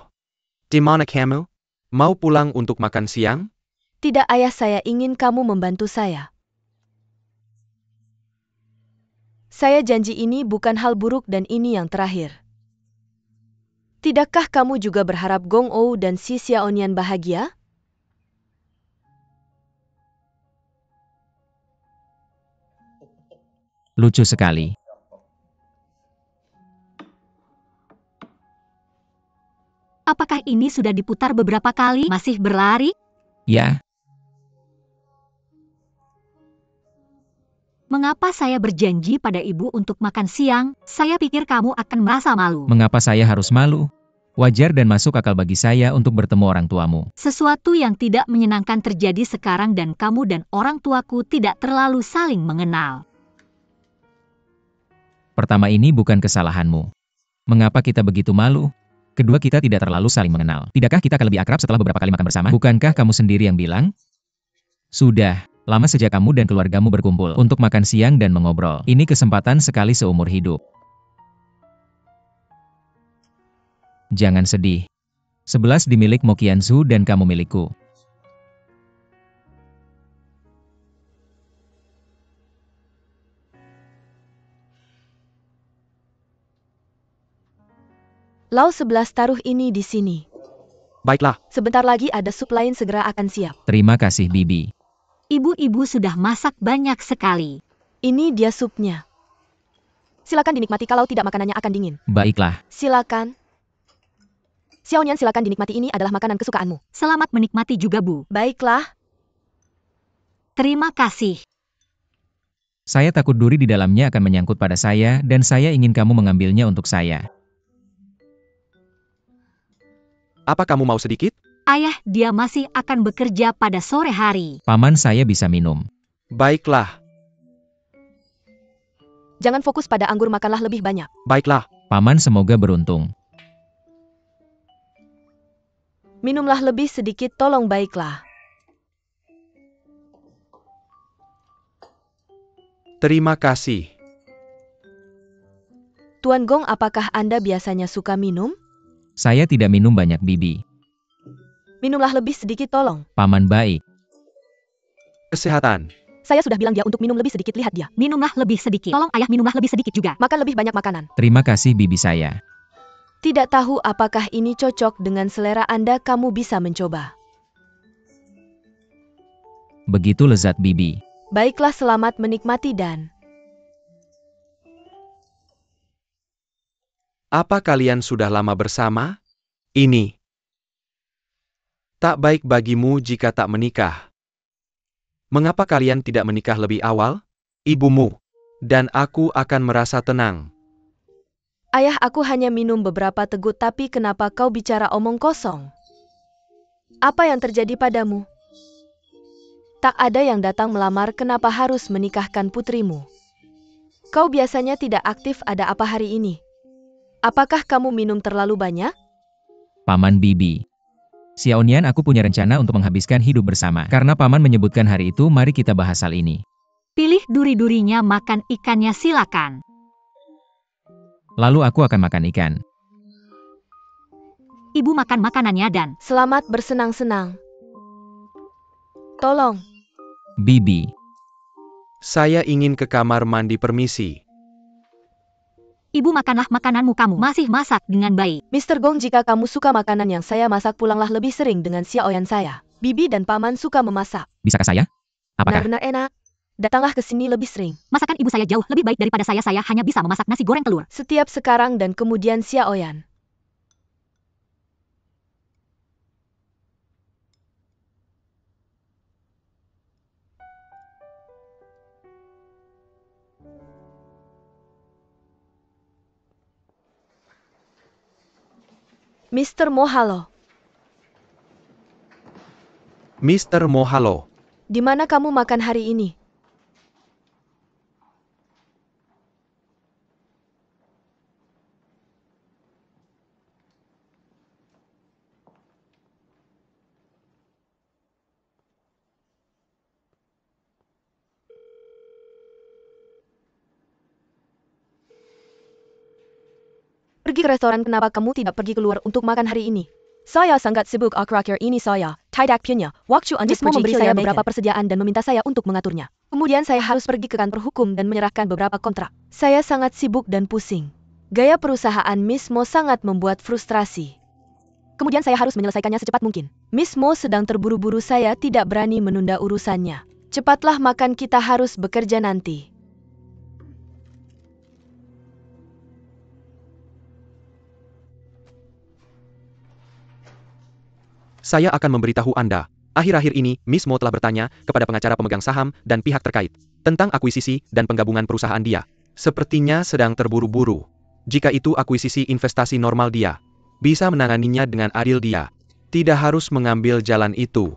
Di mana kamu? Mau pulang untuk makan siang? Tidak ayah, saya ingin kamu membantu saya. Saya janji ini bukan hal buruk dan ini yang terakhir. Tidakkah kamu juga berharap Gong Ou dan si Xiaonian bahagia? Lucu sekali. Apakah ini sudah diputar beberapa kali? Masih berlari? Ya, Mengapa saya berjanji pada ibu untuk makan siang? Saya pikir kamu akan merasa malu. mengapa saya harus malu? Wajar dan masuk akal bagi saya untuk bertemu orang tuamu. Sesuatu yang tidak menyenangkan terjadi sekarang dan kamu dan orang tuaku tidak terlalu saling mengenal. Pertama, ini bukan kesalahanmu. Mengapa kita begitu malu? Kedua, kita tidak terlalu saling mengenal. Tidakkah kita akan lebih akrab setelah beberapa kali makan bersama? Bukankah kamu sendiri yang bilang? Sudah lama sejak kamu dan keluargamu berkumpul untuk makan siang dan mengobrol. Ini kesempatan sekali seumur hidup. Jangan sedih. 11 dimilik Mo Qianzu dan kamu milikku. Lau 11 taruh ini di sini. Baiklah, Sebentar lagi ada sup lain segera akan siap. Terima kasih, Bibi. Ibu-ibu sudah masak banyak sekali. Ini dia supnya. Silakan dinikmati, kalau tidak makanannya akan dingin. Baiklah. Silakan. Xiaonian, silakan dinikmati, ini adalah makanan kesukaanmu. Selamat menikmati juga, Bu. Baiklah. Terima kasih. Saya takut duri di dalamnya akan menyangkut pada saya dan saya ingin kamu mengambilnya untuk saya. apa kamu mau sedikit? Ayah, dia masih akan bekerja pada sore hari. Paman, saya bisa minum. Baiklah, Jangan fokus pada anggur, makanlah lebih banyak. baiklah. Paman, semoga beruntung. Minumlah lebih sedikit, tolong, baiklah. Terima kasih. Tuan Gong, apakah Anda biasanya suka minum? Saya tidak minum banyak, Bibi. Minumlah lebih sedikit, tolong. Paman baik. Kesehatan. Saya sudah bilang dia untuk minum lebih sedikit, lihat dia. Minumlah lebih sedikit. Tolong ayah, minumlah lebih sedikit juga. Makan lebih banyak makanan. Terima kasih, Bibi saya. Tidak tahu apakah ini cocok dengan selera Anda, kamu bisa mencoba. Begitu lezat, Bibi. Baiklah, selamat menikmati dan... Apa kalian sudah lama bersama? Ini tak baik bagimu jika tak menikah. Mengapa kalian tidak menikah lebih awal? Ibumu dan aku akan merasa tenang. Ayah, aku hanya minum beberapa teguk, tapi kenapa kau bicara omong kosong? Apa yang terjadi padamu? Tak ada yang datang melamar, kenapa harus menikahkan putrimu? Kau biasanya tidak aktif, ada apa hari ini? Apakah kamu minum terlalu banyak? Paman Bibi. Xiaonian, aku punya rencana untuk menghabiskan hidup bersama. Karena Paman menyebutkan hari itu, mari kita bahas hal ini. Pilih duri-durinya, makan ikannya, silakan. Lalu aku akan makan ikan. Ibu makan makanannya dan... Selamat bersenang-senang. Tolong. Bibi. Saya ingin ke kamar mandi, permisi. Ibu, makanlah makananmu, kamu masih masak dengan baik. Mr. Gong, jika kamu suka makanan yang saya masak, pulanglah lebih sering dengan Xiaoyan saya. Bibi dan Paman suka memasak. Bisakah saya? Apakah? Benar-benar enak. Datanglah ke sini lebih sering. Masakan ibu saya jauh lebih baik daripada saya hanya bisa memasak nasi goreng telur. Setiap sekarang dan kemudian Xiaoyan. Mr. Mo, halo. Mr. Mo, halo. Di mana kamu makan hari ini? Pergi ke restoran, kenapa kamu tidak pergi keluar untuk makan hari ini? Saya sangat sibuk akhir-akhir ini saya. Tidak punya waktu untuk Miss Mo memberi saya beberapa persediaan dan meminta saya untuk mengaturnya. Kemudian saya harus pergi ke kantor hukum dan menyerahkan beberapa kontrak. Saya sangat sibuk dan pusing. Gaya perusahaan Miss Mo sangat membuat frustrasi. Kemudian saya harus menyelesaikannya secepat mungkin. Miss Mo sedang terburu-buru, saya tidak berani menunda urusannya. Cepatlah makan, kita harus bekerja nanti. Saya akan memberitahu Anda. Akhir-akhir ini, Miss Mo telah bertanya kepada pengacara pemegang saham dan pihak terkait tentang akuisisi dan penggabungan perusahaan dia. Sepertinya sedang terburu-buru. Jika itu akuisisi investasi normal, dia bisa menanganinya dengan adil. Dia tidak harus mengambil jalan itu.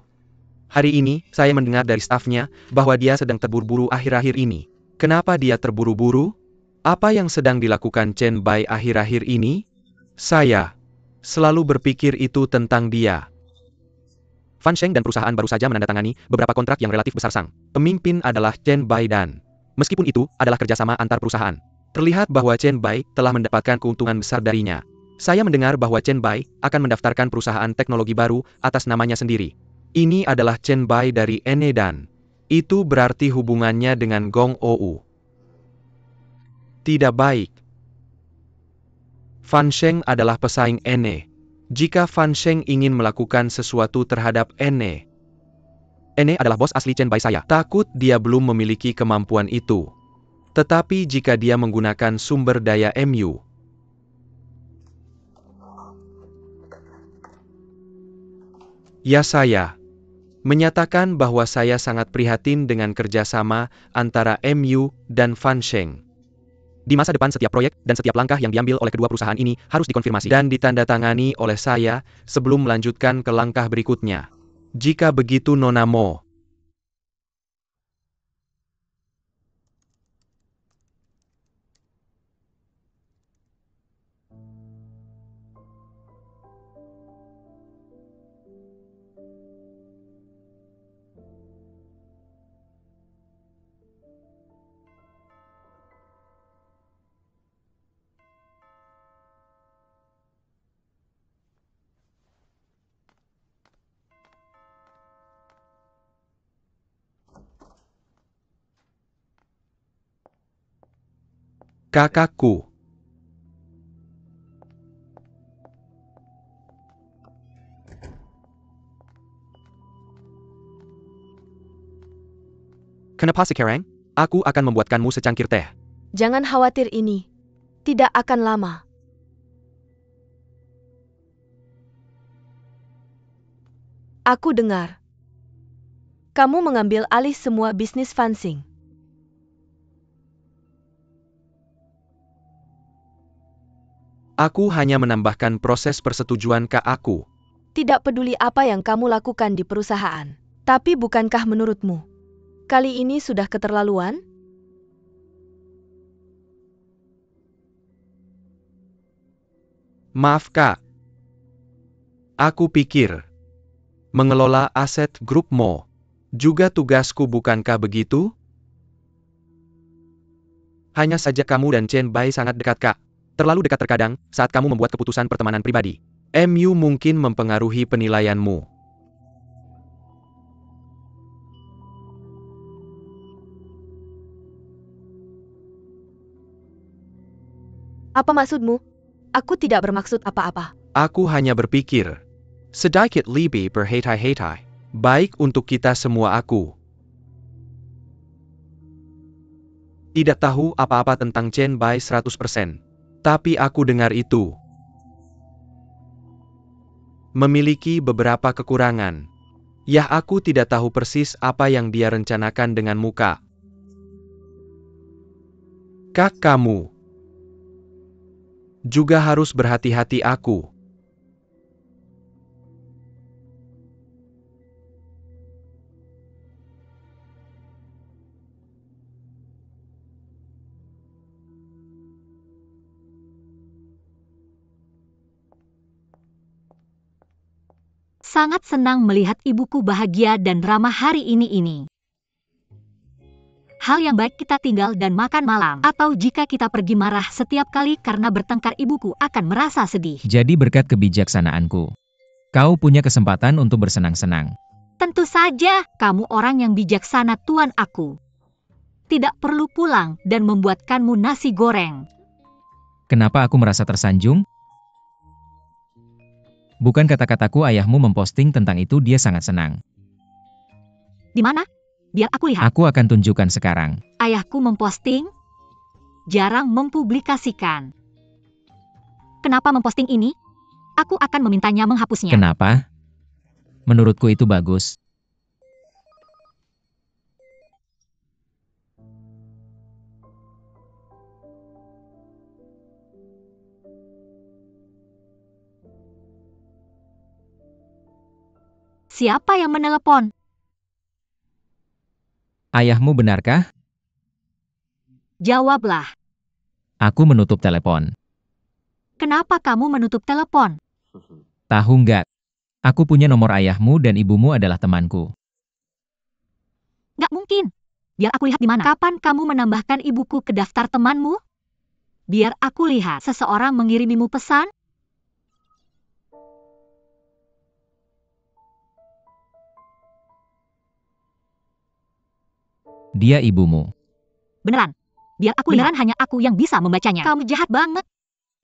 Hari ini, saya mendengar dari stafnya bahwa dia sedang terburu-buru akhir-akhir ini. Kenapa dia terburu-buru? Apa yang sedang dilakukan Chen Bai akhir-akhir ini? Saya selalu berpikir itu tentang dia. Fan Sheng dan perusahaan baru saja menandatangani beberapa kontrak yang relatif besar. Sang pemimpin adalah Chen Bai dan meskipun itu adalah kerjasama antar perusahaan, terlihat bahwa Chen Bai telah mendapatkan keuntungan besar darinya. Saya mendengar bahwa Chen Bai akan mendaftarkan perusahaan teknologi baru atas namanya sendiri. Ini adalah Chen Bai dari Ene dan itu berarti hubungannya dengan Gong Ou tidak baik. Fan Sheng adalah pesaing Ene. Jika Fan Sheng ingin melakukan sesuatu terhadap Ene adalah bos asli Chen Bai. Saya takut dia belum memiliki kemampuan itu. Tetapi jika dia menggunakan sumber daya MU, ya, saya menyatakan bahwa saya sangat prihatin dengan kerjasama antara MU dan Fan Sheng. Di masa depan, setiap proyek dan setiap langkah yang diambil oleh kedua perusahaan ini harus dikonfirmasi dan ditandatangani oleh saya sebelum melanjutkan ke langkah berikutnya. Jika begitu, Nona Mo. Kakakku. Kenapa sekarang? Aku akan membuatkanmu secangkir teh. Jangan khawatir, ini tidak akan lama. Aku dengar kamu mengambil alih semua bisnis Fan Sheng. Aku hanya menambahkan proses persetujuan ke aku. Tidak peduli apa yang kamu lakukan di perusahaan. Tapi bukankah menurutmu kali ini sudah keterlaluan? Maaf, Kak. Aku pikir mengelola aset grup Mo juga tugasku, bukankah begitu? Hanya saja kamu dan Chen Bai sangat dekat, Kak. Terlalu dekat terkadang saat kamu membuat keputusan pertemanan pribadi. MU mungkin mempengaruhi penilaianmu. Apa maksudmu? Aku tidak bermaksud apa-apa. Aku hanya berpikir sedikit lebih berhati-hati. Baik untuk kita semua. Aku tidak tahu apa-apa tentang Chen Bai 100%. Tapi aku dengar itu memiliki beberapa kekurangan. Yah, aku tidak tahu persis apa yang dia rencanakan dengan muka. Kak, kamu juga harus berhati-hati. Aku sangat senang melihat ibuku bahagia dan ramah hari ini. hal yang baik kita tinggal dan makan malam. Atau jika kita pergi marah setiap kali karena bertengkar, ibuku akan merasa sedih. Jadi berkat kebijaksanaanku, kau punya kesempatan untuk bersenang-senang. Tentu saja, kamu orang yang bijaksana, tuan aku. Tidak perlu pulang dan membuatkanmu nasi goreng. Kenapa aku merasa tersanjung? Bukan kata-kataku ayahmu memposting tentang itu, dia sangat senang. Di mana? Biar aku lihat. Aku akan tunjukkan sekarang. Ayahku memposting, jarang mempublikasikan. Kenapa memposting ini? Aku akan memintanya menghapusnya. Kenapa? Menurutku itu bagus. Siapa yang menelepon? Ayahmu benarkah? Jawablah. Aku menutup telepon. Kenapa kamu menutup telepon? Tahu nggak? Aku punya nomor ayahmu dan ibumu adalah temanku. Nggak mungkin. Biar aku lihat di mana. Kapan kamu menambahkan ibuku ke daftar temanmu? Biar aku lihat. Seseorang mengirimimu pesan? Dia ibumu. Beneran? Biar aku lihat. Beneran hanya aku yang bisa membacanya. Kamu jahat banget.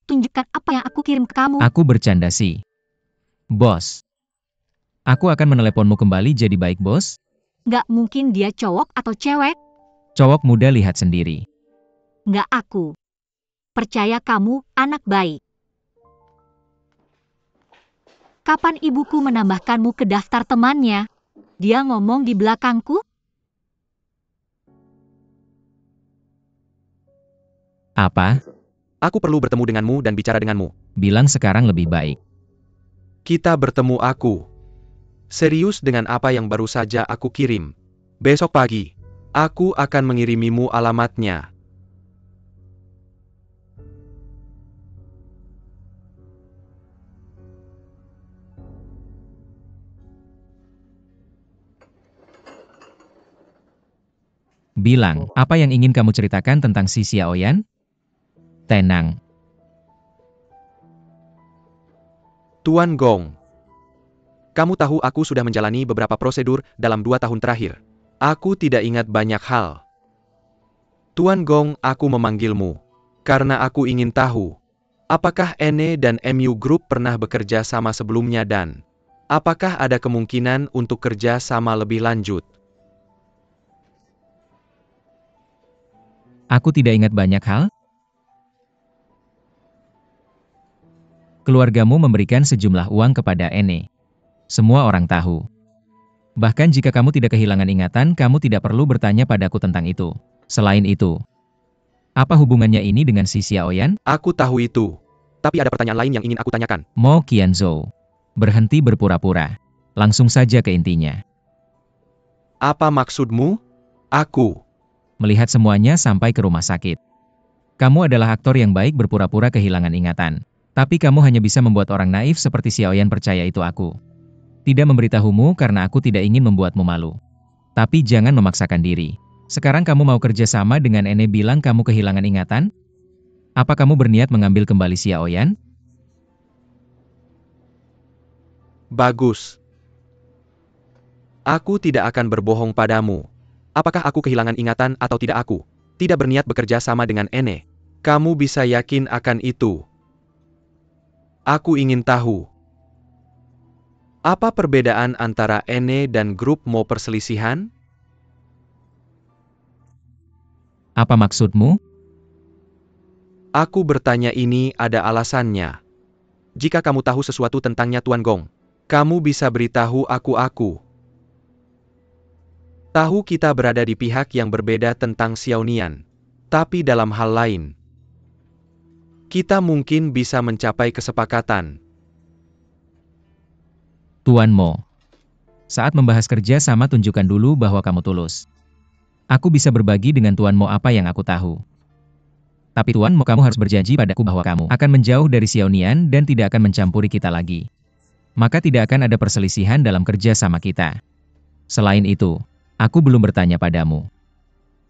Tunjukkan apa yang aku kirim ke kamu. Aku bercanda sih. Bos. Aku akan meneleponmu kembali, jadi baik, bos? Nggak mungkin dia cowok atau cewek. Cowok muda, lihat sendiri. Nggak aku. Percaya kamu, anak baik. Kapan ibuku menambahkanmu ke daftar temannya? Dia ngomong di belakangku? Apa? Aku perlu bertemu denganmu dan bicara denganmu. Bilang sekarang lebih baik. Kita bertemu aku. Serius dengan apa yang baru saja aku kirim. Besok pagi, aku akan mengirimimu alamatnya. Bilang, apa yang ingin kamu ceritakan tentang si Xiaoyan? Tenang. Tuan Gong. Kamu tahu aku sudah menjalani beberapa prosedur dalam 2 tahun terakhir. Aku tidak ingat banyak hal. Tuan Gong, aku memanggilmu karena aku ingin tahu, apakah Ene dan MU Group pernah bekerja sama sebelumnya dan apakah ada kemungkinan untuk kerja sama lebih lanjut? Aku tidak ingat banyak hal. Keluargamu memberikan sejumlah uang kepada Ene. Semua orang tahu. Bahkan jika kamu tidak kehilangan ingatan, kamu tidak perlu bertanya padaku tentang itu. Selain itu, apa hubungannya ini dengan si Xiaoyan? Aku tahu itu. Tapi ada pertanyaan lain yang ingin aku tanyakan. Mo Qianzhou. Berhenti berpura-pura. Langsung saja ke intinya. Apa maksudmu? Aku melihat semuanya sampai ke rumah sakit. Kamu adalah aktor yang baik berpura-pura kehilangan ingatan. Tapi kamu hanya bisa membuat orang naif seperti Xiaoyan percaya itu aku. Tidak memberitahumu karena aku tidak ingin membuatmu malu. Tapi jangan memaksakan diri. Sekarang kamu mau kerja sama dengan Ene, bilang kamu kehilangan ingatan? Apa kamu berniat mengambil kembali Xiaoyan? Bagus. Aku tidak akan berbohong padamu. Apakah aku kehilangan ingatan atau tidak, aku tidak berniat bekerja sama dengan Ene. Kamu bisa yakin akan itu. Aku ingin tahu, apa perbedaan antara Ene dan grup Mo perselisihan? Apa maksudmu? Aku bertanya ini ada alasannya. Jika kamu tahu sesuatu tentangnya, Tuan Gong, kamu bisa beritahu aku. Tahu kita berada di pihak yang berbeda tentang Xiaonian. Tapi dalam hal lain, kita mungkin bisa mencapai kesepakatan. Tuan Mo, saat membahas kerja sama tunjukkan dulu bahwa kamu tulus. Aku bisa berbagi dengan Tuan Mo apa yang aku tahu. Tapi Tuan Mo, kamu harus berjanji padaku bahwa kamu akan menjauh dari Xiaonian dan tidak akan mencampuri kita lagi. Maka tidak akan ada perselisihan dalam kerja sama kita. Selain itu, aku belum bertanya padamu.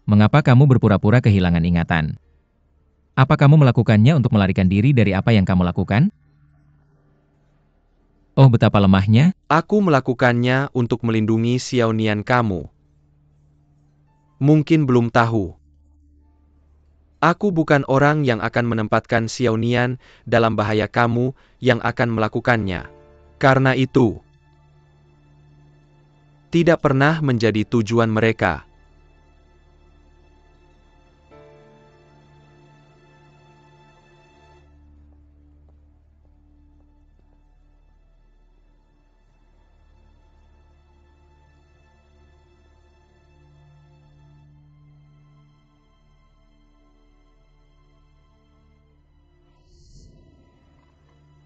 Mengapa kamu berpura-pura kehilangan ingatan? Apa kamu melakukannya untuk melarikan diri dari apa yang kamu lakukan? Oh, betapa lemahnya. Aku melakukannya untuk melindungi Xiaonian kamu. Mungkin belum tahu. Aku bukan orang yang akan menempatkan Xiaonian dalam bahaya kamu yang akan melakukannya. Karena itu, tidak pernah menjadi tujuan mereka.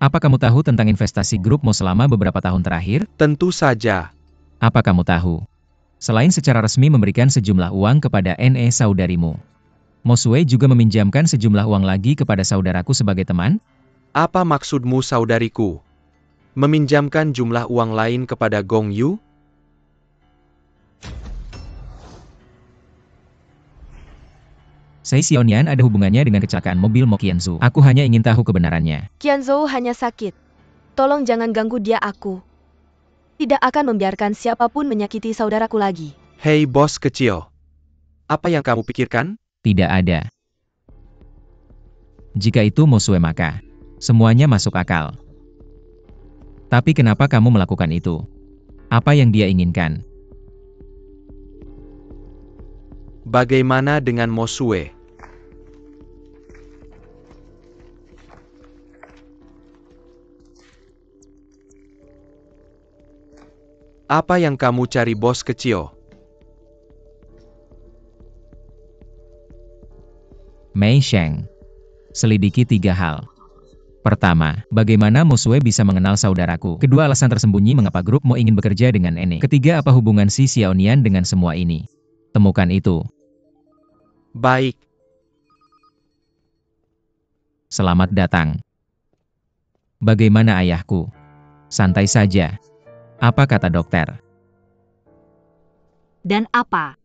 Apa kamu tahu tentang investasi grup Mo selama beberapa tahun terakhir? Tentu saja. Apa kamu tahu? Selain secara resmi memberikan sejumlah uang kepada NE saudarimu, Mo Sui juga meminjamkan sejumlah uang lagi kepada saudaraku sebagai teman? Apa maksudmu saudariku? Meminjamkan jumlah uang lain kepada Gong Yu? Sei Xiaonian ada hubungannya dengan kecelakaan mobil Mo Qianzu. Aku hanya ingin tahu kebenarannya. Qianzhou hanya sakit. Tolong jangan ganggu dia aku. Tidak akan membiarkan siapapun menyakiti saudaraku lagi. Hei bos kecil. Apa yang kamu pikirkan? Tidak ada. Jika itu Mo Sui maka semuanya masuk akal. Tapi kenapa kamu melakukan itu? Apa yang dia inginkan? Bagaimana dengan Mo Sui? Apa yang kamu cari bos kecil? Mei Sheng. Selidiki 3 hal. Pertama, bagaimana Mo Sui bisa mengenal saudaraku? Kedua, alasan tersembunyi mengapa grup Mo ingin bekerja dengan NE. Ketiga, apa hubungan si Xiaonian dengan semua ini? Temukan itu. Baik. Selamat datang. Bagaimana ayahku? Santai saja. Apa kata dokter? Dan apa?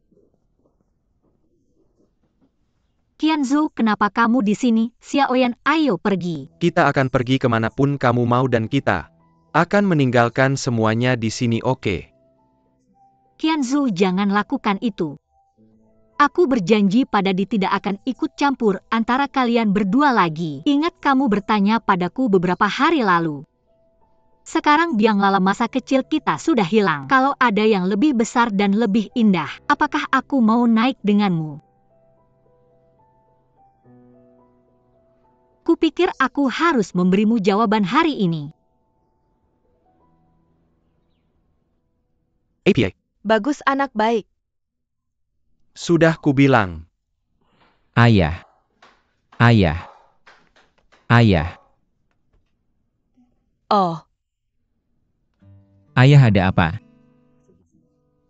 Qianzu, kenapa kamu di sini? Xiaoyan, ayo pergi. Kita akan pergi kemanapun kamu mau dan kita akan meninggalkan semuanya di sini, oke? Qianzu, jangan lakukan itu. Aku berjanji pada Di tidak akan ikut campur antara kalian berdua lagi. Ingat kamu bertanya padaku beberapa hari lalu. Sekarang biang lala masa kecil kita sudah hilang. Kalau ada yang lebih besar dan lebih indah, apakah aku mau naik denganmu? Kupikir aku harus memberimu jawaban hari ini. APA. Bagus anak baik. Sudah kubilang. Ayah. Ayah. Ayah. Oh, Ayah, ada apa?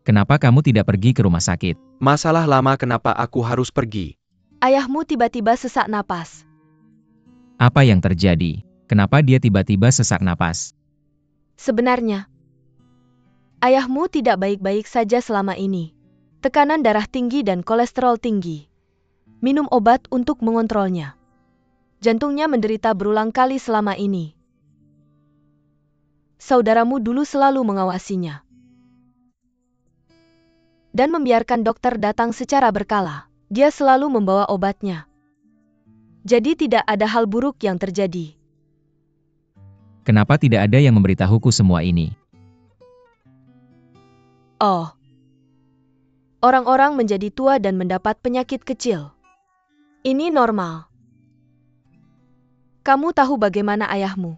Kenapa kamu tidak pergi ke rumah sakit? Masalah lama kenapa aku harus pergi? ayahmu tiba-tiba sesak napas. Apa yang terjadi? Kenapa dia tiba-tiba sesak napas? Sebenarnya, ayahmu tidak baik-baik saja selama ini. Tekanan darah tinggi dan kolesterol tinggi. Minum obat untuk mengontrolnya. Jantungnya menderita berulang kali selama ini. Saudaramu dulu selalu mengawasinya. Dan membiarkan dokter datang secara berkala. Dia selalu membawa obatnya. Jadi tidak ada hal buruk yang terjadi. Kenapa tidak ada yang memberitahuku semua ini? Oh. Orang-orang menjadi tua dan mendapat penyakit kecil. Ini normal. Kamu tahu bagaimana ayahmu?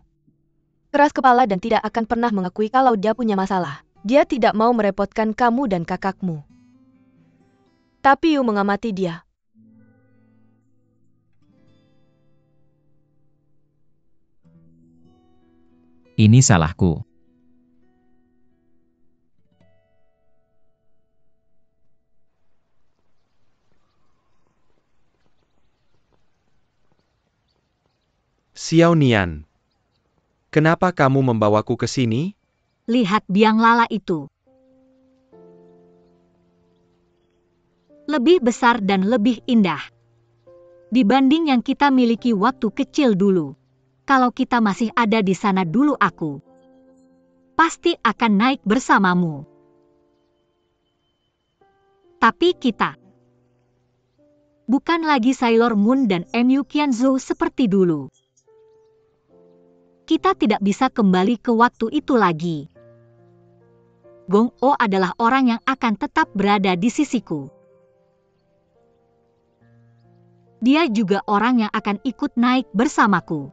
Keras kepala dan tidak akan pernah mengakui kalau dia punya masalah. Dia tidak mau merepotkan kamu dan kakakmu. Tapi Yu mengamati dia. Ini salahku. Xiaonian. Kenapa kamu membawaku ke sini? Lihat biang lala itu. lebih besar dan lebih indah dibanding yang kita miliki waktu kecil dulu. Kalau kita masih ada di sana dulu, aku pasti akan naik bersamamu. Tapi kita bukan lagi Sailor Moon dan MU Qianzhou seperti dulu. Kita tidak bisa kembali ke waktu itu lagi. Gong O adalah orang yang akan tetap berada di sisiku. Dia juga orang yang akan ikut naik bersamaku.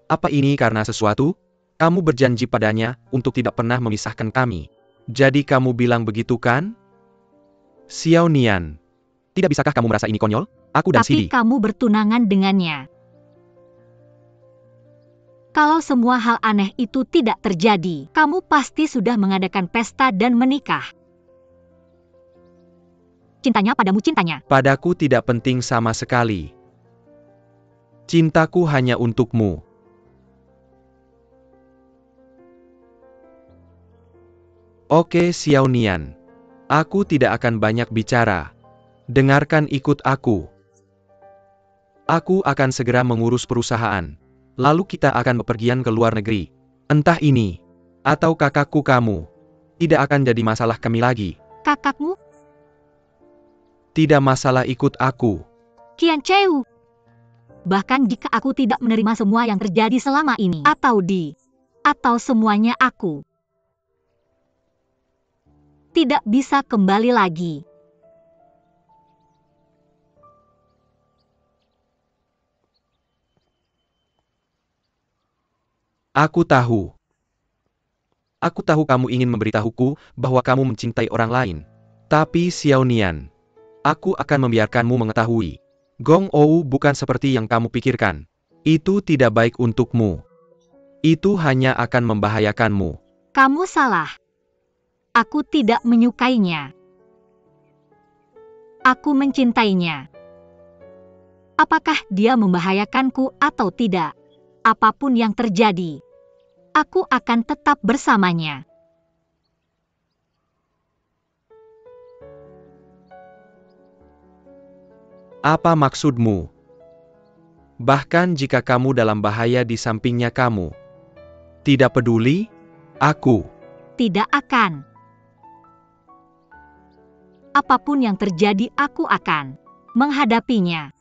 Apa ini karena sesuatu? Kamu berjanji padanya untuk tidak pernah memisahkan kami. Jadi kamu bilang begitu kan? Xiao Nian, tidak bisakah kamu merasa ini konyol? Aku dan Tapi Sidi. kamu bertunangan dengannya. Kalau semua hal aneh itu tidak terjadi, kamu pasti sudah mengadakan pesta dan menikah. Cintanya padamu, cintanya. Padaku tidak penting sama sekali. Cintaku hanya untukmu. Oke Xiao Nian. Aku tidak akan banyak bicara. Dengarkan, ikut aku. Aku akan segera mengurus perusahaan. Lalu kita akan bepergian ke luar negeri. Entah ini, atau kakakku kamu. Tidak akan jadi masalah kami lagi. Kakakmu? Tidak masalah, ikut aku. Qian Cheu. Bahkan jika aku tidak menerima semua yang terjadi selama ini, atau semuanya, aku tidak bisa kembali lagi. Aku tahu. Aku tahu kamu ingin memberitahuku bahwa kamu mencintai orang lain. Tapi Xiao Nian, aku akan membiarkanmu mengetahui. Gong Ou bukan seperti yang kamu pikirkan. Itu tidak baik untukmu. Itu hanya akan membahayakanmu. Kamu salah. Aku tidak menyukainya. Aku mencintainya. Apakah dia membahayakanku atau tidak? Apapun yang terjadi, aku akan tetap bersamanya. Apa maksudmu? Bahkan jika kamu dalam bahaya di sampingnya, kamu tidak peduli? Aku Tidak akan. Apapun yang terjadi, aku akan menghadapinya.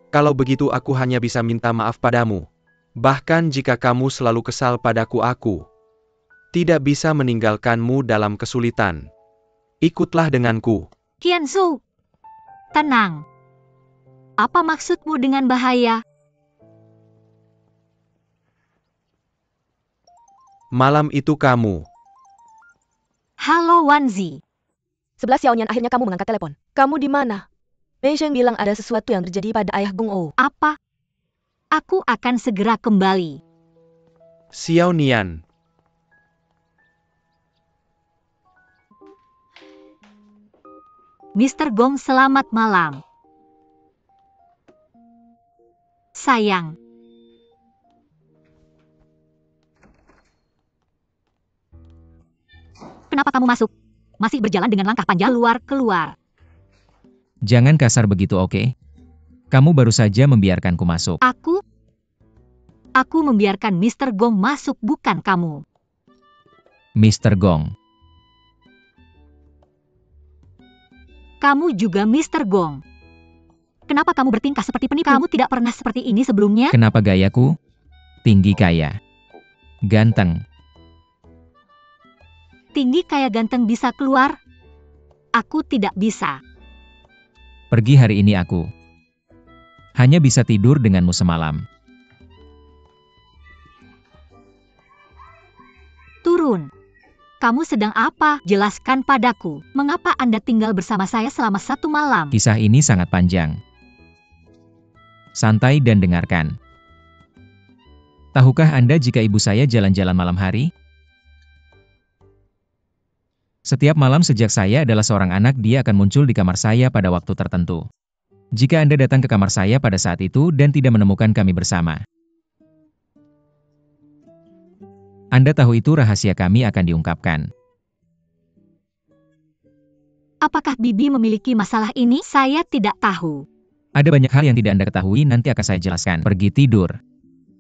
Kalau begitu aku hanya bisa minta maaf padamu. Bahkan jika kamu selalu kesal padaku, aku tidak bisa meninggalkanmu dalam kesulitan. Ikutlah denganku. Qianzhou, tenang. Apa maksudmu dengan bahaya? Malam itu kamu. Halo Wanzi. Sebelah Xiao Nian, akhirnya kamu mengangkat telepon. Kamu di mana? Mei Sheng bilang ada sesuatu yang terjadi pada ayah Gong Ou. Apa? Aku akan segera kembali. Xiao Nian. Mr. Gong, selamat malam. Sayang. Kenapa kamu masuk? Masih berjalan dengan langkah panjang keluar. Jangan kasar begitu, oke? Kamu baru saja membiarkanku masuk. Aku membiarkan Mr. Gong masuk, bukan kamu. Mr. Gong. Kamu juga Mr. Gong. Kenapa kamu bertingkah seperti penipu? Kamu tidak pernah seperti ini sebelumnya? Kenapa gayaku? Tinggi, kaya, ganteng. Tinggi, kaya, ganteng bisa keluar? Aku tidak bisa. Pergi hari ini aku. Hanya bisa tidur denganmu semalam. Turun. Kamu sedang apa? Jelaskan padaku. Mengapa Anda tinggal bersama saya selama 1 malam? Kisah ini sangat panjang. Santai dan dengarkan. Tahukah Anda jika ibu saya jalan-jalan malam hari? Setiap malam sejak saya adalah seorang anak, dia akan muncul di kamar saya pada waktu tertentu. Jika Anda datang ke kamar saya pada saat itu dan tidak menemukan kami bersama, Anda tahu itu rahasia kami akan diungkapkan. Apakah Bibi memiliki masalah ini? Saya tidak tahu. Ada banyak hal yang tidak Anda ketahui, nanti akan saya jelaskan. Pergi tidur.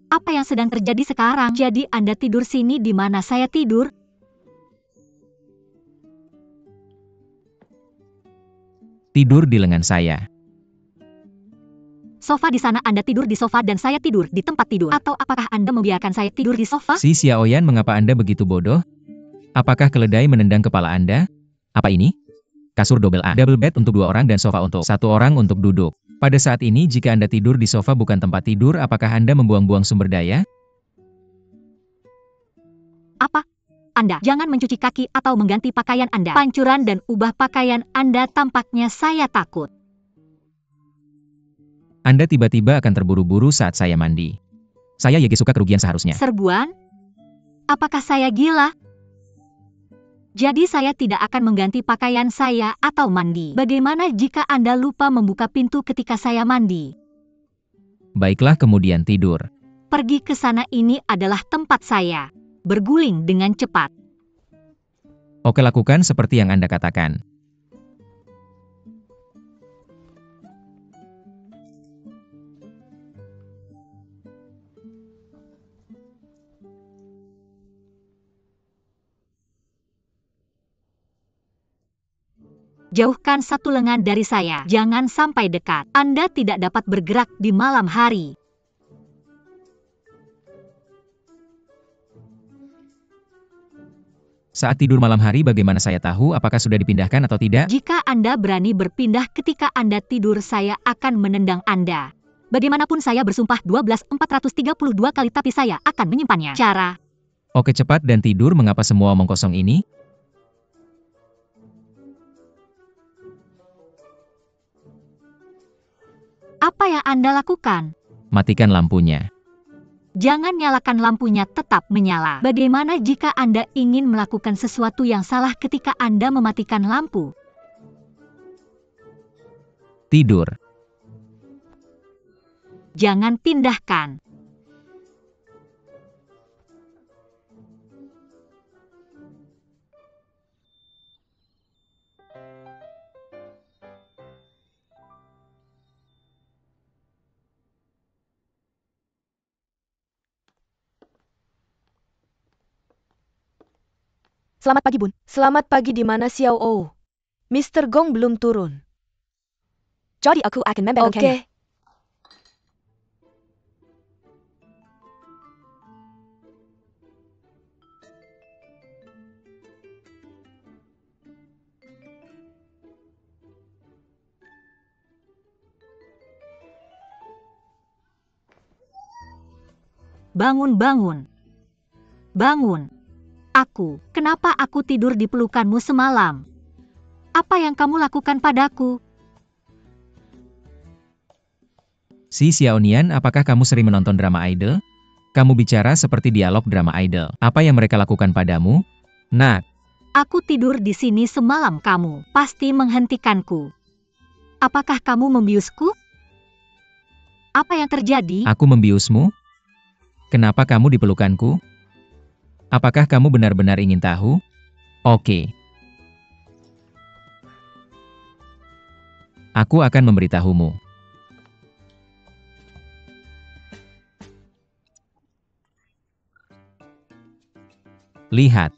Apa yang sedang terjadi sekarang? Jadi Anda tidur sini di mana saya tidur? Tidur di lengan saya. Sofa di sana, Anda tidur di sofa dan saya tidur di tempat tidur. Atau apakah Anda membiarkan saya tidur di sofa? Si Xiaoyan, mengapa Anda begitu bodoh? Apakah keledai menendang kepala Anda? Apa ini? Kasur double A. Double bed untuk 2 orang dan sofa untuk 1 orang untuk duduk. Pada saat ini jika Anda tidur di sofa bukan tempat tidur, apakah Anda membuang-buang sumber daya? Apa? Anda jangan mencuci kaki atau mengganti pakaian Anda. Pancuran dan ubah pakaian Anda, tampaknya saya takut. Anda tiba-tiba akan terburu-buru saat saya mandi. Saya suka kerugian seharusnya. Serbuan? Apakah saya gila? Jadi saya tidak akan mengganti pakaian saya atau mandi. Bagaimana jika Anda lupa membuka pintu ketika saya mandi? Baiklah, kemudian tidur. Pergi ke sana, ini adalah tempat saya. Berguling dengan cepat. Oke, lakukan seperti yang Anda katakan. Jauhkan 1 lengan dari saya. Jangan sampai dekat. Anda tidak dapat bergerak di malam hari. Saat tidur malam hari bagaimana saya tahu apakah sudah dipindahkan atau tidak? Jika Anda berani berpindah ketika Anda tidur, saya akan menendang Anda. Bagaimanapun saya bersumpah 12.432 kali, tapi saya akan menyimpannya. Cara. Oke, cepat dan tidur. Mengapa semua omong kosong ini? Apa yang Anda lakukan? Matikan lampunya. Jangan nyalakan lampunya, tetap menyala. Bagaimana jika Anda ingin melakukan sesuatu yang salah ketika Anda mematikan lampu? Tidur. Jangan pindahkan. Selamat pagi, Bun. Selamat pagi, di mana Xiao O? Mr. Gong belum turun. Jadi aku akan membelokkannya. Oke. Bangun, bangun. Bangun. Kenapa aku tidur di pelukanmu semalam? Apa yang kamu lakukan padaku? Si Xiaonian, apakah kamu sering menonton drama idol? Kamu bicara seperti dialog drama idol. Apa yang mereka lakukan padamu? Nak. Aku tidur di sini semalam, kamu pasti menghentikanku. Apakah kamu membiusku? Apa yang terjadi? Aku membiusmu? Kenapa kamu di pelukanku? Apakah kamu benar-benar ingin tahu? Oke. Aku akan memberitahumu. Lihat.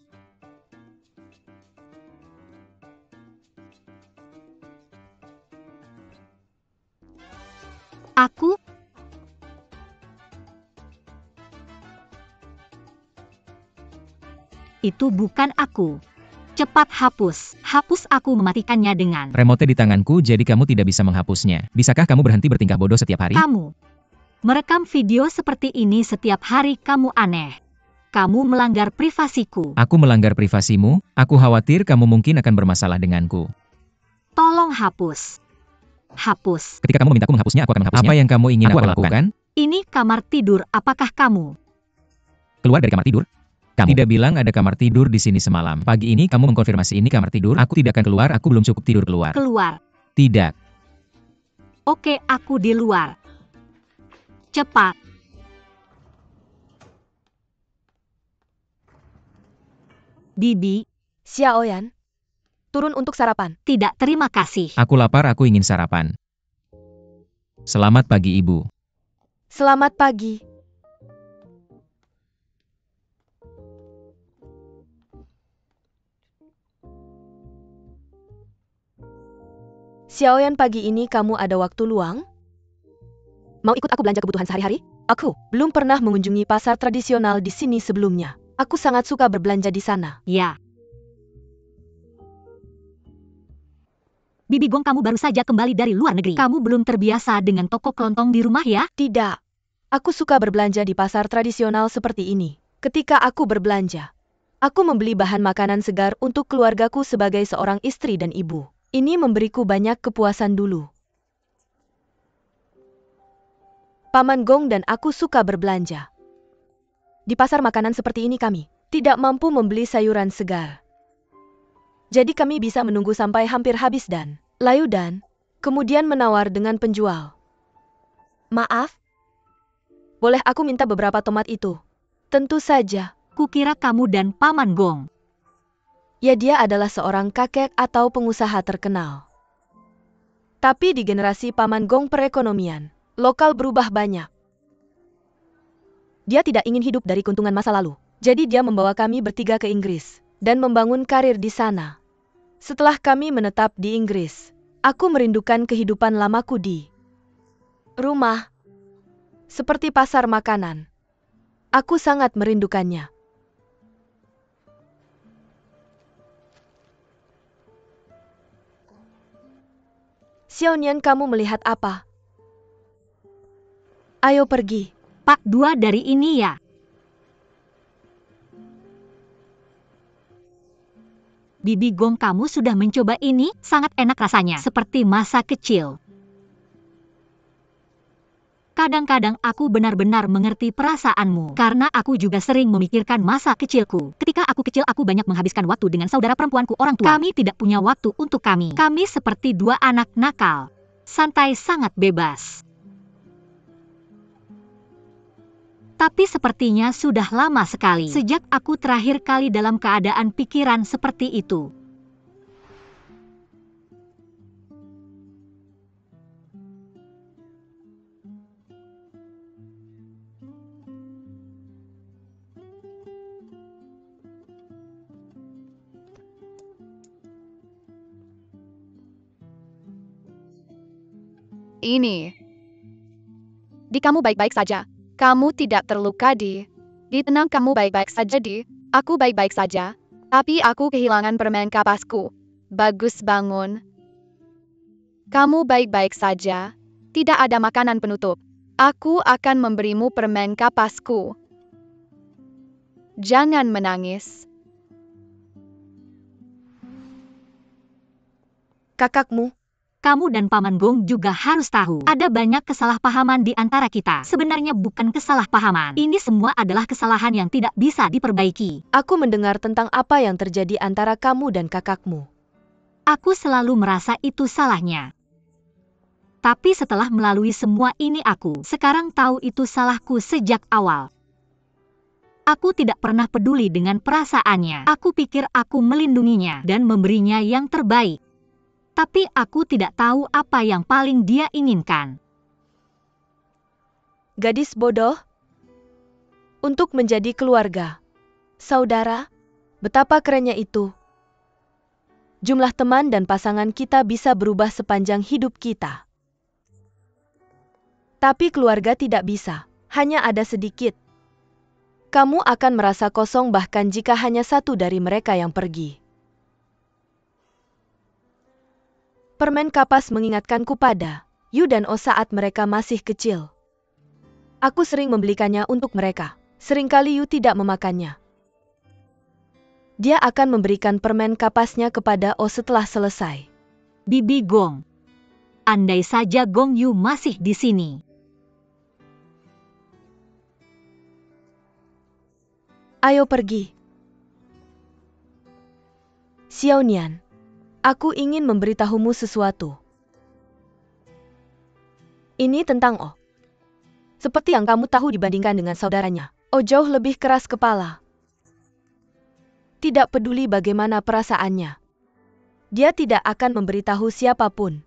Aku? Itu bukan aku. Cepat hapus. Hapus, aku mematikannya dengan... Remote di tanganku, jadi kamu tidak bisa menghapusnya. Bisakah kamu berhenti bertingkah bodoh setiap hari? Kamu merekam video seperti ini setiap hari, kamu aneh. Kamu melanggar privasiku. Aku melanggar privasimu? Aku khawatir kamu mungkin akan bermasalah denganku. Tolong hapus. Hapus. Ketika kamu memintaku menghapusnya, aku akan menghapusnya. Apa yang kamu ingin aku lakukan? Ini kamar tidur, apakah kamu? Keluar dari kamar tidur. Kamu tidak bilang ada kamar tidur di sini semalam. Pagi ini kamu mengkonfirmasi ini kamar tidur. Aku tidak akan keluar, aku belum cukup tidur keluar. Keluar. Tidak. Oke, aku di luar. Cepat. Bibi, Xiaoyan, turun untuk sarapan. tidak terima kasih. Aku lapar, aku ingin sarapan. Selamat pagi, Ibu. Selamat pagi. Xiaoyan, pagi ini kamu ada waktu luang? Mau ikut aku belanja kebutuhan sehari-hari? Aku belum pernah mengunjungi pasar tradisional di sini sebelumnya. Aku sangat suka berbelanja di sana. Ya. Bibi Gong, kamu baru saja kembali dari luar negeri. Kamu belum terbiasa dengan toko kelontong di rumah ya? Tidak. Aku suka berbelanja di pasar tradisional seperti ini. Ketika aku berbelanja, aku membeli bahan makanan segar untuk keluargaku sebagai seorang istri dan ibu. Ini memberiku banyak kepuasan dulu. Paman Gong dan aku suka berbelanja. Di pasar makanan seperti ini kami tidak mampu membeli sayuran segar. Jadi kami bisa menunggu sampai hampir habis dan layu dan kemudian menawar dengan penjual. Maaf, boleh aku minta beberapa tomat itu? Tentu saja. Kukira kamu dan Paman Gong. Ya, dia adalah seorang kakek atau pengusaha terkenal. Tapi di generasi Paman Gong perekonomian lokal berubah banyak. Dia tidak ingin hidup dari keuntungan masa lalu. Jadi dia membawa kami bertiga ke Inggris dan membangun karir di sana. Setelah kami menetap di Inggris, aku merindukan kehidupan lamaku di rumah. Seperti pasar makanan. Aku sangat merindukannya. Xiaonian, kamu melihat apa? Ayo pergi. Pak, 2 dari ini ya. Bibi Gong, kamu sudah mencoba ini? Sangat enak rasanya, seperti masa kecil. Kadang-kadang aku benar-benar mengerti perasaanmu, karena aku juga sering memikirkan masa kecilku. Ketika aku kecil, aku banyak menghabiskan waktu dengan saudara perempuanku, orang tua. Kami tidak punya waktu untuk kami. Kami seperti 2 anak nakal. Santai, sangat bebas. Tapi sepertinya sudah lama sekali sejak aku terakhir kali dalam keadaan pikiran seperti itu. Ini. Di kamu baik-baik saja. Kamu tidak terluka di tenang, kamu baik-baik saja di. Aku baik-baik saja. Tapi aku kehilangan permen kapasku. Bagus, bangun. Kamu baik-baik saja. Tidak ada makanan penutup. Aku akan memberimu permen kapasku. Jangan menangis. Kakakmu. Kamu dan Paman Gong juga harus tahu, ada banyak kesalahpahaman di antara kita. Sebenarnya bukan kesalahpahaman. Ini semua adalah kesalahan yang tidak bisa diperbaiki. Aku mendengar tentang apa yang terjadi antara kamu dan kakakmu. Aku selalu merasa itu salahnya. Tapi setelah melalui semua ini, aku sekarang tahu itu salahku sejak awal. Aku tidak pernah peduli dengan perasaannya. Aku pikir aku melindunginya dan memberinya yang terbaik. Tapi aku tidak tahu apa yang paling dia inginkan. Gadis bodoh. Untuk menjadi keluarga. Saudara, betapa kerennya itu. Jumlah teman dan pasangan kita bisa berubah sepanjang hidup kita. Tapi keluarga tidak bisa, hanya ada sedikit. Kamu akan merasa kosong bahkan jika hanya satu dari mereka yang pergi. Permen kapas mengingatkanku pada Yu dan O saat mereka masih kecil. Aku sering membelikannya untuk mereka. Seringkali Yu tidak memakannya. Dia akan memberikan permen kapasnya kepada O setelah selesai. Bibi Gong. Andai saja Gong Yu masih di sini. Ayo pergi. Xiaonian. Aku ingin memberitahumu sesuatu. Ini tentang Oh. Seperti yang kamu tahu dibandingkan dengan saudaranya, Oh jauh lebih keras kepala. Tidak peduli bagaimana perasaannya. Dia tidak akan memberitahu siapapun.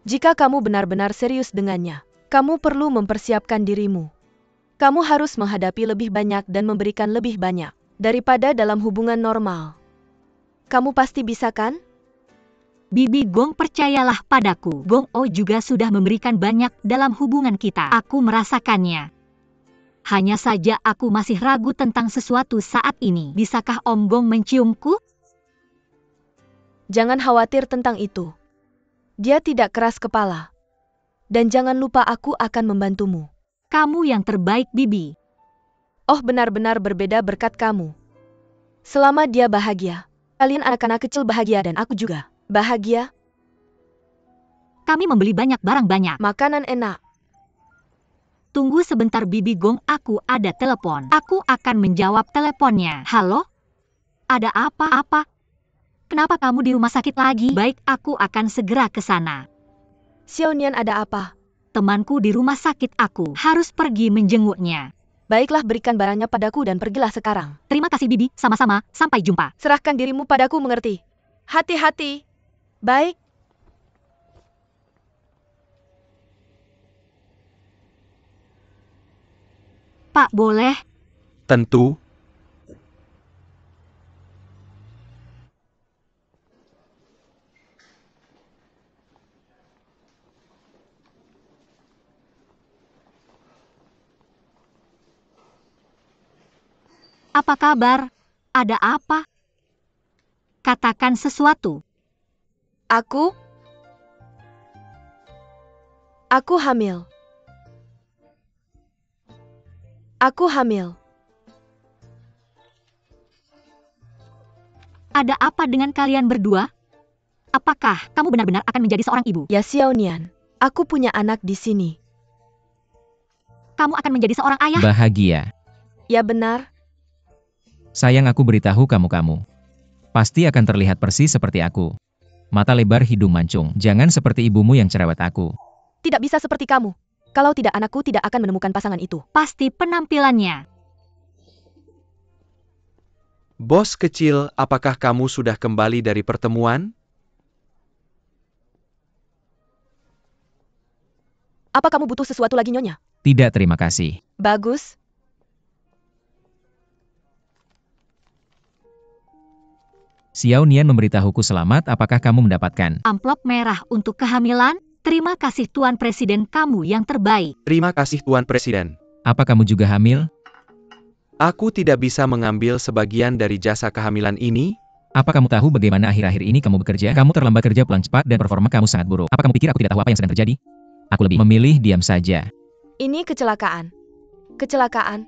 Jika kamu benar-benar serius dengannya, kamu perlu mempersiapkan dirimu. Kamu harus menghadapi lebih banyak dan memberikan lebih banyak daripada dalam hubungan normal. Kamu pasti bisa kan? Bibi Gong, percayalah padaku. Gong Oh juga sudah memberikan banyak dalam hubungan kita. Aku merasakannya. Hanya saja aku masih ragu tentang sesuatu saat ini. Bisakah Om Gong menciumku? Jangan khawatir tentang itu. Dia tidak keras kepala. Dan jangan lupa aku akan membantumu. Kamu yang terbaik, Bibi. Oh benar-benar berbeda berkat kamu. Selama dia bahagia, kalian anak-anak kecil bahagia dan aku juga bahagia. Kami membeli banyak barang banyak. Makanan enak. Tunggu sebentar Bibi Gong, aku ada telepon. Aku akan menjawab teleponnya. Halo? Ada apa-apa? Kenapa kamu di rumah sakit lagi? Baik, aku akan segera ke sana. Xiaonian, ada apa? Temanku di rumah sakit, aku harus pergi menjenguknya. Baiklah, berikan barangnya padaku dan pergilah sekarang. Terima kasih Bibi, sama-sama, sampai jumpa. Serahkan dirimu padaku, mengerti? Hati-hati. Baik. Pak, boleh? Tentu. Apa kabar? Ada apa? Katakan sesuatu. Aku hamil. Aku hamil. Ada apa dengan kalian berdua? Apakah kamu benar-benar akan menjadi seorang ibu? Ya Xiaonian, aku punya anak di sini. Kamu akan menjadi seorang ayah? Bahagia. Ya benar. Sayang, aku beritahu kamu. Pasti akan terlihat persis seperti aku. Mata lebar, hidung mancung. Jangan seperti ibumu yang cerewet aku. Tidak bisa seperti kamu. Kalau tidak, anakku tidak akan menemukan pasangan itu. Pasti penampilannya. Bos kecil, apakah kamu sudah kembali dari pertemuan? Apa kamu butuh sesuatu lagi, Nyonya? Tidak, terima kasih. Bagus. Xiaonian memberitahuku selamat. Apakah kamu mendapatkan Amplop merah untuk kehamilan? Terima kasih Tuan Presiden, kamu yang terbaik. Terima kasih Tuan Presiden. Apa kamu juga hamil? Aku tidak bisa mengambil sebagian dari jasa kehamilan ini. Apa kamu tahu bagaimana akhir-akhir ini kamu bekerja? Kamu terlambat kerja, pulang cepat, dan performa kamu sangat buruk. Apa kamu pikir aku tidak tahu apa yang sedang terjadi? Aku lebih memilih diam saja. Ini kecelakaan. Kecelakaan.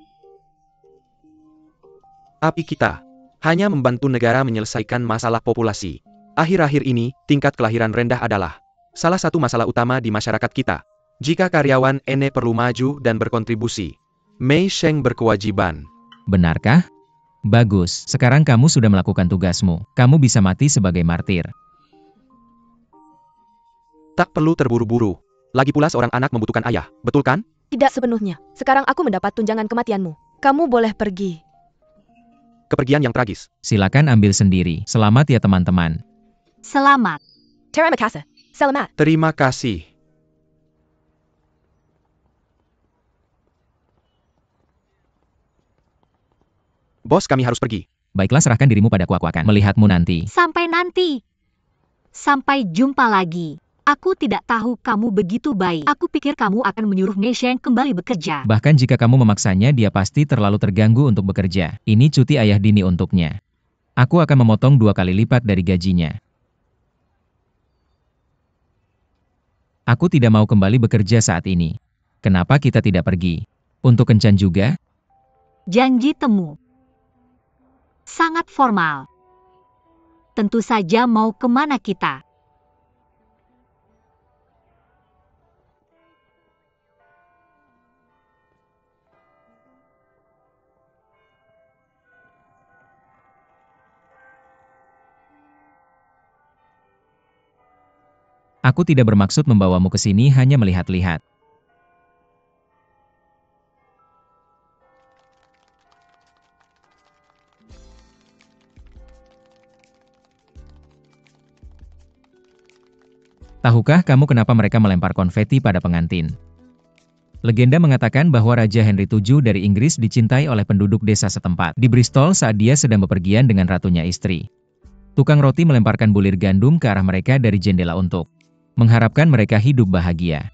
Tapi kita hanya membantu negara menyelesaikan masalah populasi. Akhir-akhir ini, tingkat kelahiran rendah adalah salah satu masalah utama di masyarakat kita. Jika karyawan Ene perlu maju dan berkontribusi, Mei Sheng berkewajiban. Benarkah? Bagus, sekarang kamu sudah melakukan tugasmu. Kamu bisa mati sebagai martir. Tak perlu terburu-buru. Lagi pula seorang anak membutuhkan ayah, betul kan? Tidak sepenuhnya. Sekarang aku mendapat tunjangan kematianmu. Kamu boleh pergi. Kepergian yang tragis. Silakan ambil sendiri. Selamat ya teman-teman. Selamat. Terima kasih. Selamat. Terima kasih. Bos, kami harus pergi. Baiklah, serahkan dirimu padaku, aku akan melihatmu nanti. Sampai nanti. Sampai jumpa lagi. Aku tidak tahu kamu begitu baik. Aku pikir kamu akan menyuruh Mei Sheng kembali bekerja. Bahkan jika kamu memaksanya, dia pasti terlalu terganggu untuk bekerja. Ini cuti ayah dini untuknya. Aku akan memotong 2 kali lipat dari gajinya. Aku tidak mau kembali bekerja saat ini. Kenapa kita tidak pergi? Untuk kencan juga? Janji temu. Sangat formal. Tentu saja mau kemana kita? Aku tidak bermaksud membawamu ke sini hanya melihat-lihat. Tahukah kamu kenapa mereka melempar konfeti pada pengantin? Legenda mengatakan bahwa Raja Henry VII dari Inggris dicintai oleh penduduk desa setempat di Bristol saat dia sedang bepergian dengan ratunya istri. Tukang roti melemparkan bulir gandum ke arah mereka dari jendela untuk mengharapkan mereka hidup bahagia.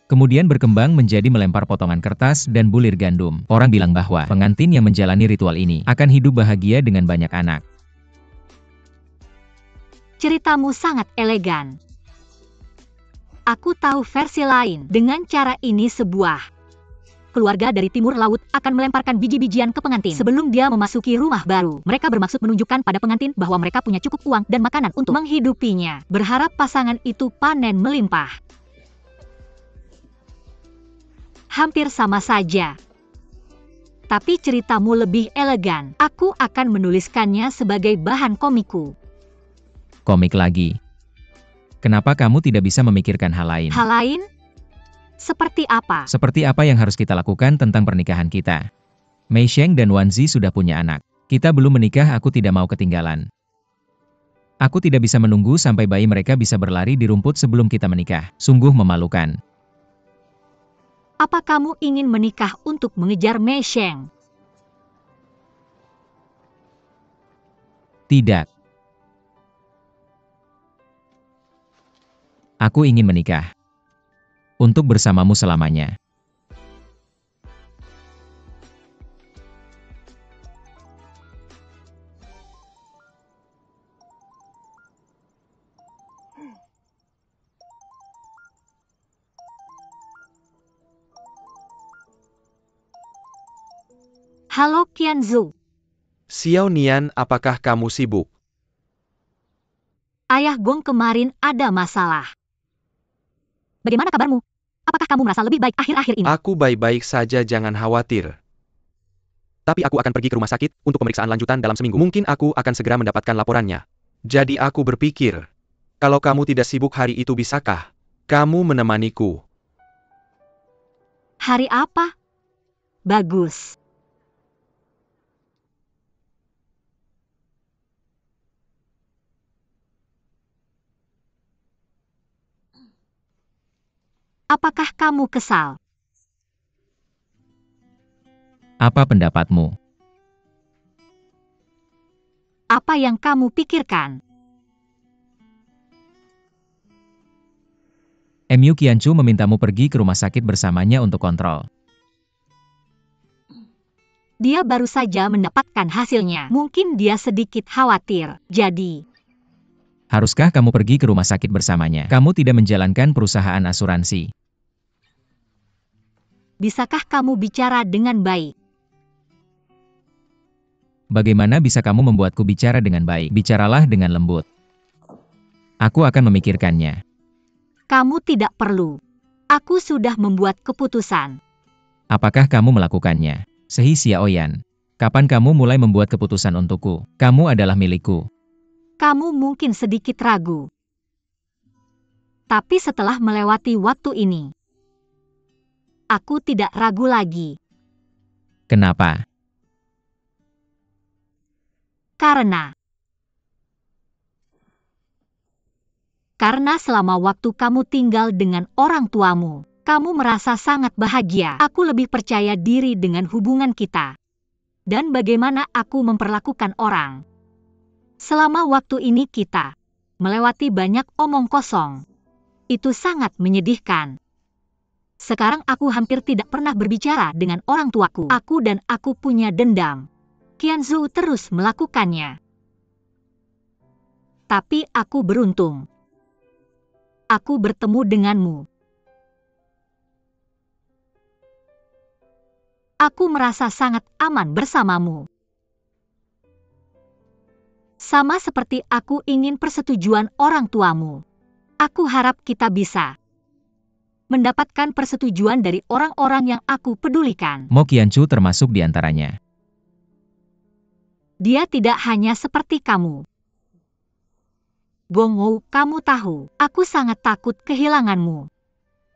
Kemudian berkembang menjadi melempar potongan kertas dan bulir gandum. Orang bilang bahwa pengantin yang menjalani ritual ini akan hidup bahagia dengan banyak anak. Ceritamu sangat elegan. Aku tahu versi lain. Dengan cara ini sebuah keluarga dari timur laut akan melemparkan biji-bijian ke pengantin sebelum dia memasuki rumah baru. Mereka bermaksud menunjukkan pada pengantin bahwa mereka punya cukup uang dan makanan untuk menghidupinya. Berharap pasangan itu panen melimpah. Hampir sama saja. Tapi ceritamu lebih elegan. Aku akan menuliskannya sebagai bahan komikku. Komik lagi. Kenapa kamu tidak bisa memikirkan hal lain? Hal lain? Seperti apa? Seperti apa yang harus kita lakukan tentang pernikahan kita? Mei Sheng dan Wanzi sudah punya anak. Kita belum menikah, aku tidak mau ketinggalan. Aku tidak bisa menunggu sampai bayi mereka bisa berlari di rumput sebelum kita menikah. Sungguh memalukan. Apa kamu ingin menikah untuk mengejar Mei Sheng? Tidak. Aku ingin menikah. Untuk bersamamu selamanya. Halo Qianzu. Xiao Nian, apakah kamu sibuk? Ayah Gong kemarin ada masalah. Bagaimana kabarmu? Apakah kamu merasa lebih baik akhir-akhir ini? Aku baik-baik saja, jangan khawatir. Tapi aku akan pergi ke rumah sakit untuk pemeriksaan lanjutan dalam seminggu. Mungkin aku akan segera mendapatkan laporannya. Jadi aku berpikir, kalau kamu tidak sibuk hari itu, bisakah kamu menemaniku? Hari apa? Bagus. Apakah kamu kesal? Apa pendapatmu? Apa yang kamu pikirkan? Mu Qianchu memintamu pergi ke rumah sakit bersamanya untuk kontrol. Dia baru saja mendapatkan hasilnya. Mungkin dia sedikit khawatir. Jadi, Haruskah kamu pergi ke rumah sakit bersamanya? Kamu tidak menjalankan perusahaan asuransi. bisakah kamu bicara dengan baik? Bagaimana bisa kamu membuatku bicara dengan baik? Bicaralah dengan lembut. Aku akan memikirkannya. Kamu tidak perlu. Aku sudah membuat keputusan. Apakah kamu melakukannya? Sehi Xiaoyan. Kapan kamu mulai membuat keputusan untukku? Kamu adalah milikku. Kamu mungkin sedikit ragu. Tapi setelah melewati waktu ini, aku tidak ragu lagi. Kenapa? Karena selama waktu kamu tinggal dengan orang tuamu, kamu merasa sangat bahagia. Aku lebih percaya diri dengan hubungan kita. Dan bagaimana aku memperlakukan orang. Selama waktu ini kita melewati banyak omong kosong. Itu sangat menyedihkan. Sekarang aku hampir tidak pernah berbicara dengan orang tuaku. Aku dan aku punya dendam. Qianzu terus melakukannya. Tapi aku beruntung. Aku bertemu denganmu. Aku merasa sangat aman bersamamu. Sama seperti aku ingin persetujuan orang tuamu. Aku harap kita bisa mendapatkan persetujuan dari orang-orang yang aku pedulikan. Mo Qianchu termasuk di antaranya. Dia tidak hanya seperti kamu. Gongou, kamu tahu, aku sangat takut kehilanganmu.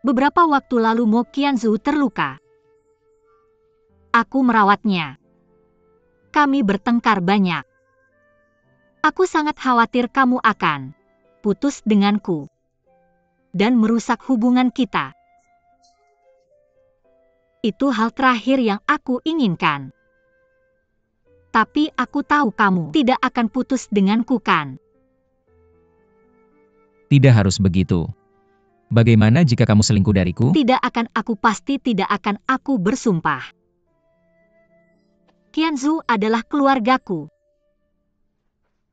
Beberapa waktu lalu Mo Qianzu terluka. Aku merawatnya. Kami bertengkar banyak. Aku sangat khawatir kamu akan putus denganku dan merusak hubungan kita. Itu hal terakhir yang aku inginkan. Tapi aku tahu kamu tidak akan putus denganku, kan? Tidak harus begitu. Bagaimana jika kamu selingkuh dariku? Tidak akan, aku pasti tidak akan, aku bersumpah. Qianzu adalah keluargaku.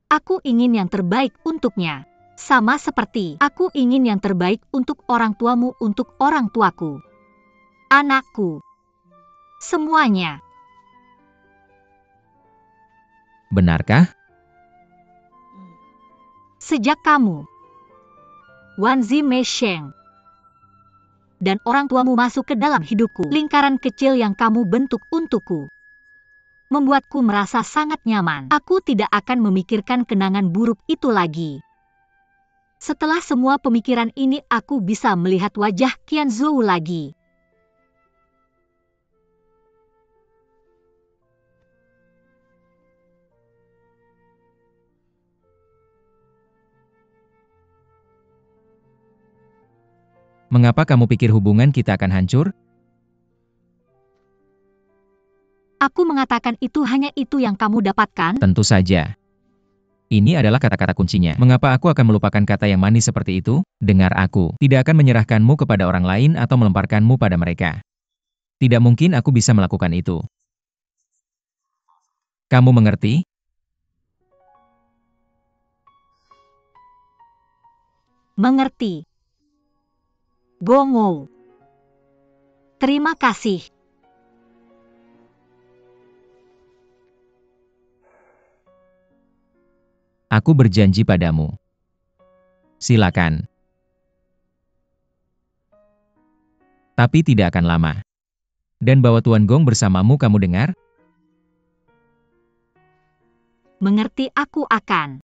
Aku ingin yang terbaik untuknya. Sama seperti aku ingin yang terbaik untuk orang tuamu, untuk orang tuaku, anakku, semuanya. Benarkah? Sejak kamu, Wanzi Meisheng, dan orang tuamu masuk ke dalam hidupku, lingkaran kecil yang kamu bentuk untukku membuatku merasa sangat nyaman. Aku tidak akan memikirkan kenangan buruk itu lagi. Setelah semua pemikiran ini, aku bisa melihat wajah Qianzhou lagi. Mengapa kamu pikir hubungan kita akan hancur? Aku mengatakan itu hanya itu yang kamu dapatkan. Tentu saja. Ini adalah kata-kata kuncinya. Mengapa aku akan melupakan kata yang manis seperti itu? Dengar aku. Tidak akan menyerahkanmu kepada orang lain atau melemparkanmu pada mereka. Tidak mungkin aku bisa melakukan itu. Kamu mengerti? Mengerti. Gongou. Terima kasih. Aku berjanji padamu. Silakan. Tapi tidak akan lama. Dan bawa Tuan Gong bersamamu, kamu dengar? Mengerti, aku akan.